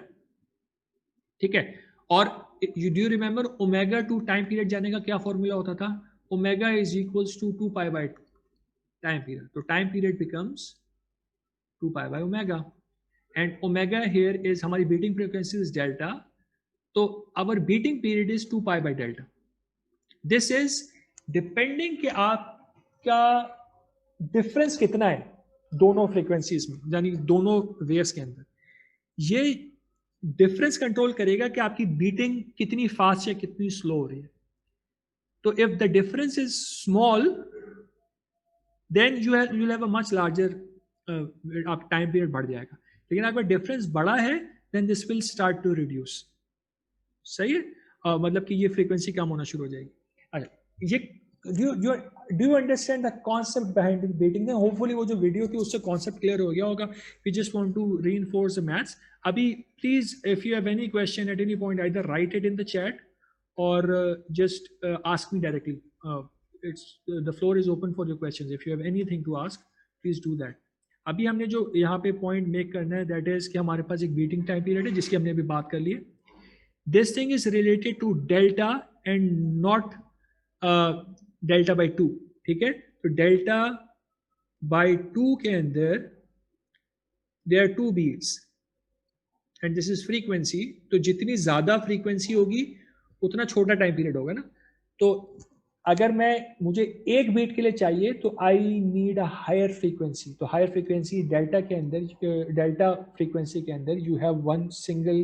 ठीक है। और you do you remember omega to time period जाने का क्या फॉर्मूला होता था? Omega is equals to 2 pi by 2 time period, तो time period becomes 2 pi by omega, and omega here is हमारी बीटिंग फ्रीक्वेंसी इज डेल्टा, तो our beating period is 2 pi by delta. This is depending कि आपका difference कितना है दोनों frequencies में, यानी दोनों वेव्स के अंदर। ये डिफरेंस कंट्रोल करेगा कि आपकी बीटिंग कितनी फास्ट है कितनी स्लो हो रही है। तो if the difference is small then you have a much larger, आप टाइम पीरियड बढ़ जाएगा। लेकिन अगर डिफरेंस बड़ा है then this will start to reduce, सही है। मतलब कि ये फ्रीक्वेंसी कम होना शुरू हो जाएगी। अच्छा, ये do you understand the concept behind the beating? Then hopefully वो जो वीडियो थी उससे concept clear हो गया होगा. We just want to reinforce the maths. अभी please, if you have any question at any point, either write it in the chat or just ask me directly. The floor is open for your questions. If you have anything to ask, please do that. अभी हमने जो यहाँ पे point make करना है, that is कि हमारे पास एक beating time period है जिसकी हमने अभी बात कर ली है. This thing is related to delta and not delta by 2. ठीक है, तो डेल्टा बाई 2 के अंदर there are 2 beats and this is frequency. तो जितनी ज्यादा फ्रीक्वेंसी होगी उतना छोटा टाइम पीरियड होगा ना. तो अगर मुझे एक बीट के लिए चाहिए तो I need a higher frequency. तो हायर फ्रीक्वेंसी डेल्टा के अंदर, डेल्टा फ्रीक्वेंसी के अंदर you have one single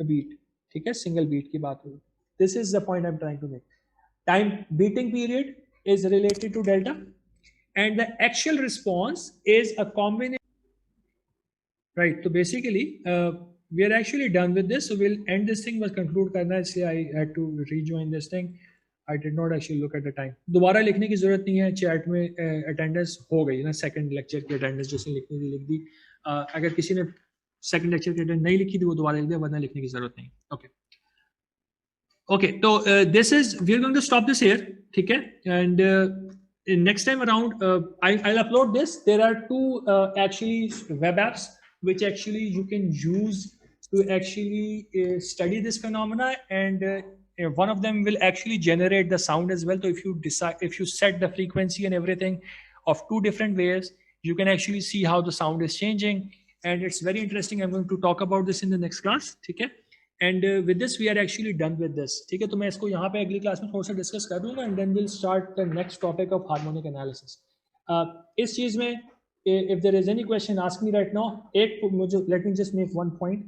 beat. ठीक है, सिंगल बीट की बात होगी. This is the point I am trying to make. Time beating period is related to delta and the actual response is a combination, right? So basically we are actually done with this, so we'll end this thing. Was conclude karna hai, I had to rejoin this thing. I did not actually look at the time. दोबारा लिखने की जरूरत नहीं है. Chat में attendance हो गई ना, सेकंड लेक्चर की अटेंडेंस जिसने लिखनी थी लिख दी. अगर किसी ने सेकंड लेक्चर की अटेंडेंस नहीं लिखी थी वो दोबारा लिख दे, वरना लिखने की जरूरत नहीं. Okay Okay, so this is, we're going to stop this here, ठीक है? And next time around, I'll upload this. There are two actually web apps which actually you can use to actually study this phenomena, and one of them will actually generate the sound as well. So if you decide, if you set the frequency and everything of two different ways, you can actually see how the sound is changing, and it's very interesting. I'm going to talk about this in the next class, ठीक है? And with this we are actually done with this. ठीक है, तो मैं इसको यहाँ पे अगली क्लास में थोड़ा सा डिस्कस कर दूंगा and then we'll start the next topic of harmonic analysis. इस चीज़ में if there is any question ask me right now. एक मुझे let me just make one point.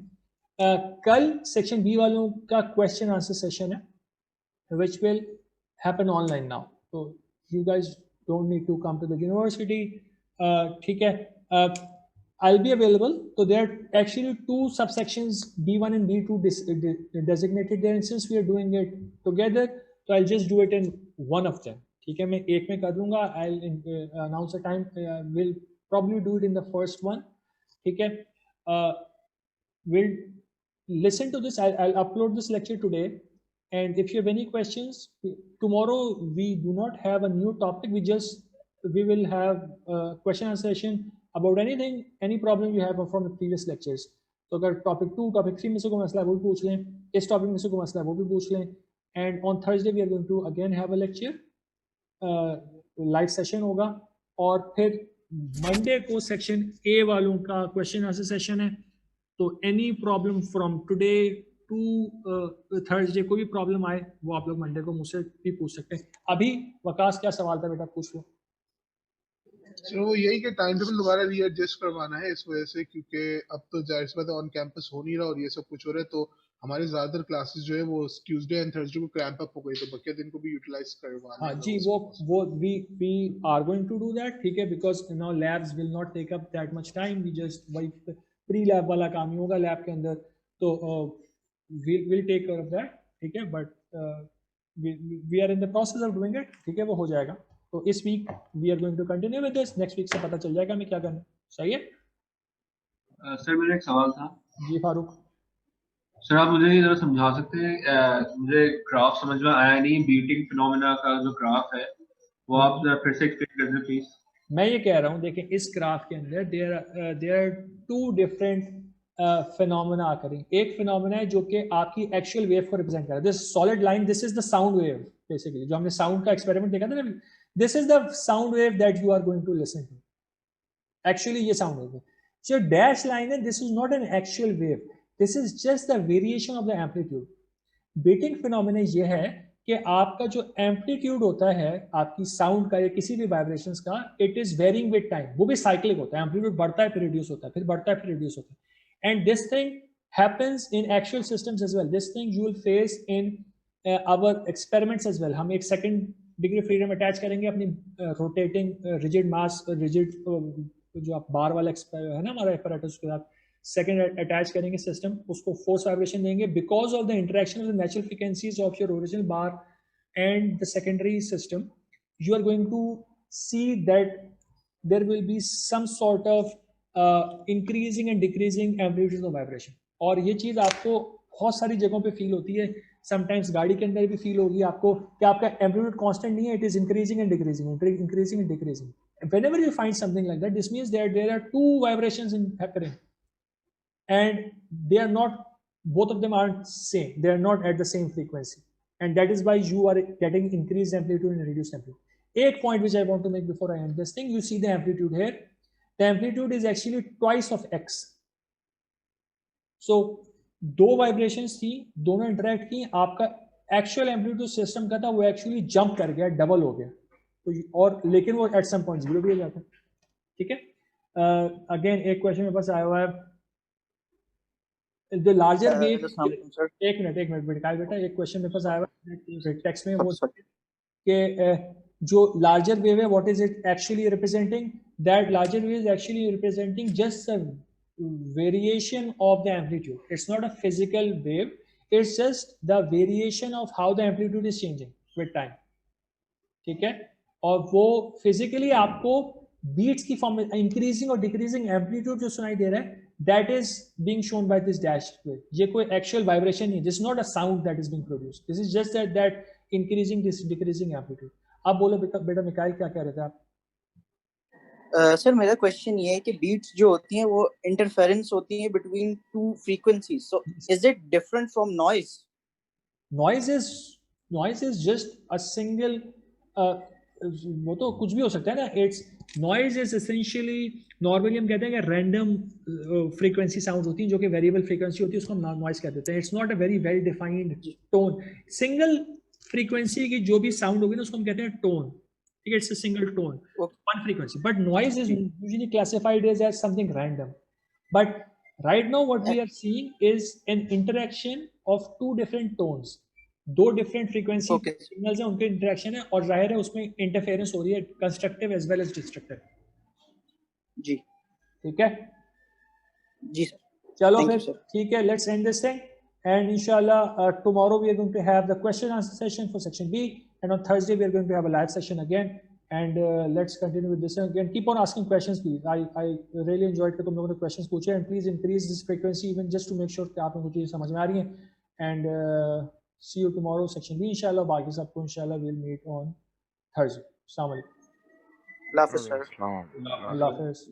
कल सेक्शन बी वालों का क्वेश्चन आंसर सेशन है which will happen online now. So you guys don't need to come to the university. ठीक है, I'll be available. So there are actually two subsections, B1 and B2 designated there, and since we are doing it together, so I'll just do it in one of them. ठीक है, मैं एक में कर दूंगा. I'll announce the time. We'll probably do it in the first one. ठीक है, we'll listen to this. I'll upload this lecture today, and if you have any questions, tomorrow we do not have a new topic. We will have a question answer session about anything, any problem you have from the previous lectures. तो अगर topic 2, topic 3 में से कोई मसला है वो भी पूछ लें, इस topic में से कोई मसला है वो भी पूछ लें. And on Thursday we are going to again have a lecture, live session होगा, और फिर Monday को section A वालों का question answer session है. तो any problem from today to Thursday, कोई भी problem आए वो आप लोग Monday को मुझसे भी पूछ सकते हैं. अभी वकास क्या सवाल था बेटा, पूछ लो. सो वो यही कि टाइम टेबल दोबारा रीएडजस्ट करवाना है इस वजह से, क्योंकि अब तो जाहिर सी बात है ऑन कैंपस हो नहीं रहा और ये सब कुछ हो रहा है, तो हमारे ज्यादातर क्लासेस जो है वो ट्यूसडे एंड थर्सडे को क्रैम्प अप हो गई, तो बकिया दिन को भी यूटिलाइज करवाना है. हाँ जी, वो we are going to do that, ठीक है, because now labs will not take up that much time. We just वही प्री लैब वाला काम ही होगा लैब के अंदर, तो we'll take care of that, ठीक है. But we are in the process of doing it, ठीक है, वो हो जाएगा. तो इस week we are going to continue with this. Next week से पता चल जाएगा हमें क्या करना. सही है सर, मेरा एक सवाल था. जी फारूक. सर आप मुझे ये जरा समझा सकते हैं, मुझे ग्राफ समझ में आया नहीं. बीटिंग फिनोमेना का जो ग्राफ है वो आप जरा फिर से एक्सप्लेन कर दें प्लीज. मैं ये कह रहा हूँ, देखें इस ग्राफ के अंदर there are two different phenomena करें. एक फिनोमेना है जो कि आपकी एक्चुअल वेव को रिप्रेजेंट कर रहा है. This solid line, this is the sound wave. Basically जो हमने साउंड का एक्सपेरिमेंट देखा था ना, this is the sound wave that you are going to listen to. Actually ये sound wave है. So dash line है, this is not an actual wave. This is just the variation of the amplitude. Beating phenomena ये है कि आपका जो amplitude होता है आपकी sound का या किसी भी vibrations का, it is varying with time. वो भी cyclic होता है. amplitude बढ़ता है फिर reduce होता है, फिर बढ़ता है फिर reduce होता है. And this thing happens in actual systems as well. This thing you will face in our experiments as well. हम एक second डिग्री फ्रीडम अटैच करेंगे अपनी रोटेटिंग रिजिड मास, रिजिड जो आप बार वाला है ना हमारा एपरेटस, के साथ सेकंड अटैच करेंगे सिस्टम, उसको फोर्स वाइब्रेशन देंगे because of the interaction of the natural frequencies of your original bar and the secondary system. you are going to see that there will be some sort of increasing and decreasing amplitude of vibration. और ये चीज आपको बहुत सारी जगहों पे feel होती है, समटाइम्स गाड़ी के अंदर भी फील होगी आपको कि आपका एम्पलीट्यूड कांस्टेंट नहीं है, it is increasing and decreasing. Whenever you find something like that, this means that there are two vibrations happening, and they are not, both of them aren't same, they are not at the same frequency, and that is why you are getting increased amplitude and reduced amplitude. एक point which I want to make before I end this thing, you see the amplitude here, the amplitude is actually twice of x. So दो vibrations थी, दोनों interact की, आपका actual amplitude system का था वो actually jump कर गया, double हो गया, तो और लेकिन वो at some point zero भी हो जाता है. ठीक है. Again एक question मेरे पास आया हुआ है, the larger wave. एक मिनट बेटा, एक क्वेश्चन मेरे पास आया हुआ टेक्स्ट में, वो कि जो larger wave है, what is it actually representing? That larger wave is actually representing just a variation of the amplitude. It's not a physical wave, it's just the variation of how the amplitude is changing with time. ठीक है. और वो physically आपको beats की form में increasing और decreasing amplitude जो सुनाई दे रहा है, that is being shown by this dash wave. ये कोई एक्चुअल वाइब्रेशन नहीं, this is not a sound that is being produced, this is just that increasing this decreasing amplitude. अब बोलो बेटा मिकाइल क्या कह रहे थे आप? सर मेरा क्वेश्चन ये है कि बीट्स जो होती हैं वो इंटरफेरेंस होती हैं between two frequencies, so is it different from noise? Noise is just a single, वो तो कुछ भी हो सकता है ना. It's noise is essentially, normally हम कहते हैं कि रैंडम फ्रीक्वेंसी साउंड होती है जो कि वेरिएबल फ्रीक्वेंसी होती है, उसको हम नॉइज कहते हैं. It's not a very well defined tone. Single frequency की जो भी साउंड होगी ना उसको हम कहते हैं टोन. ठीक है, it's a single tone, one frequency. But noise is usually classified as something random. But right now what we are seeing is an interaction of two different tones. दो डिफरेंट फ्रीक्वेंसी सिग्नल्स हैं, उनके interaction है, और जाहिर है उसमें interference हो रही है, constructive as well as destructive. जी ठीक है जी सर. चलो फिर ठीक है, let's end this thing, and inshallah tomorrow we are going to have the question answer session for section B, and on Thursday we are going to have a live session again, and let's continue with this again. Keep on asking questions please. I really enjoyed कि तुम लोगों ने questions पूछे, and please increase this frequency even just to make sure कि आप लोगों को चीज़ें समझ में आ रही हैं. And see you tomorrow section B inshallah. बाकी सबको inshallah we'll meet on Thursday. Assalamu alaikum. अल्लाह हाफ़िज़ सर. Allah Hafiz.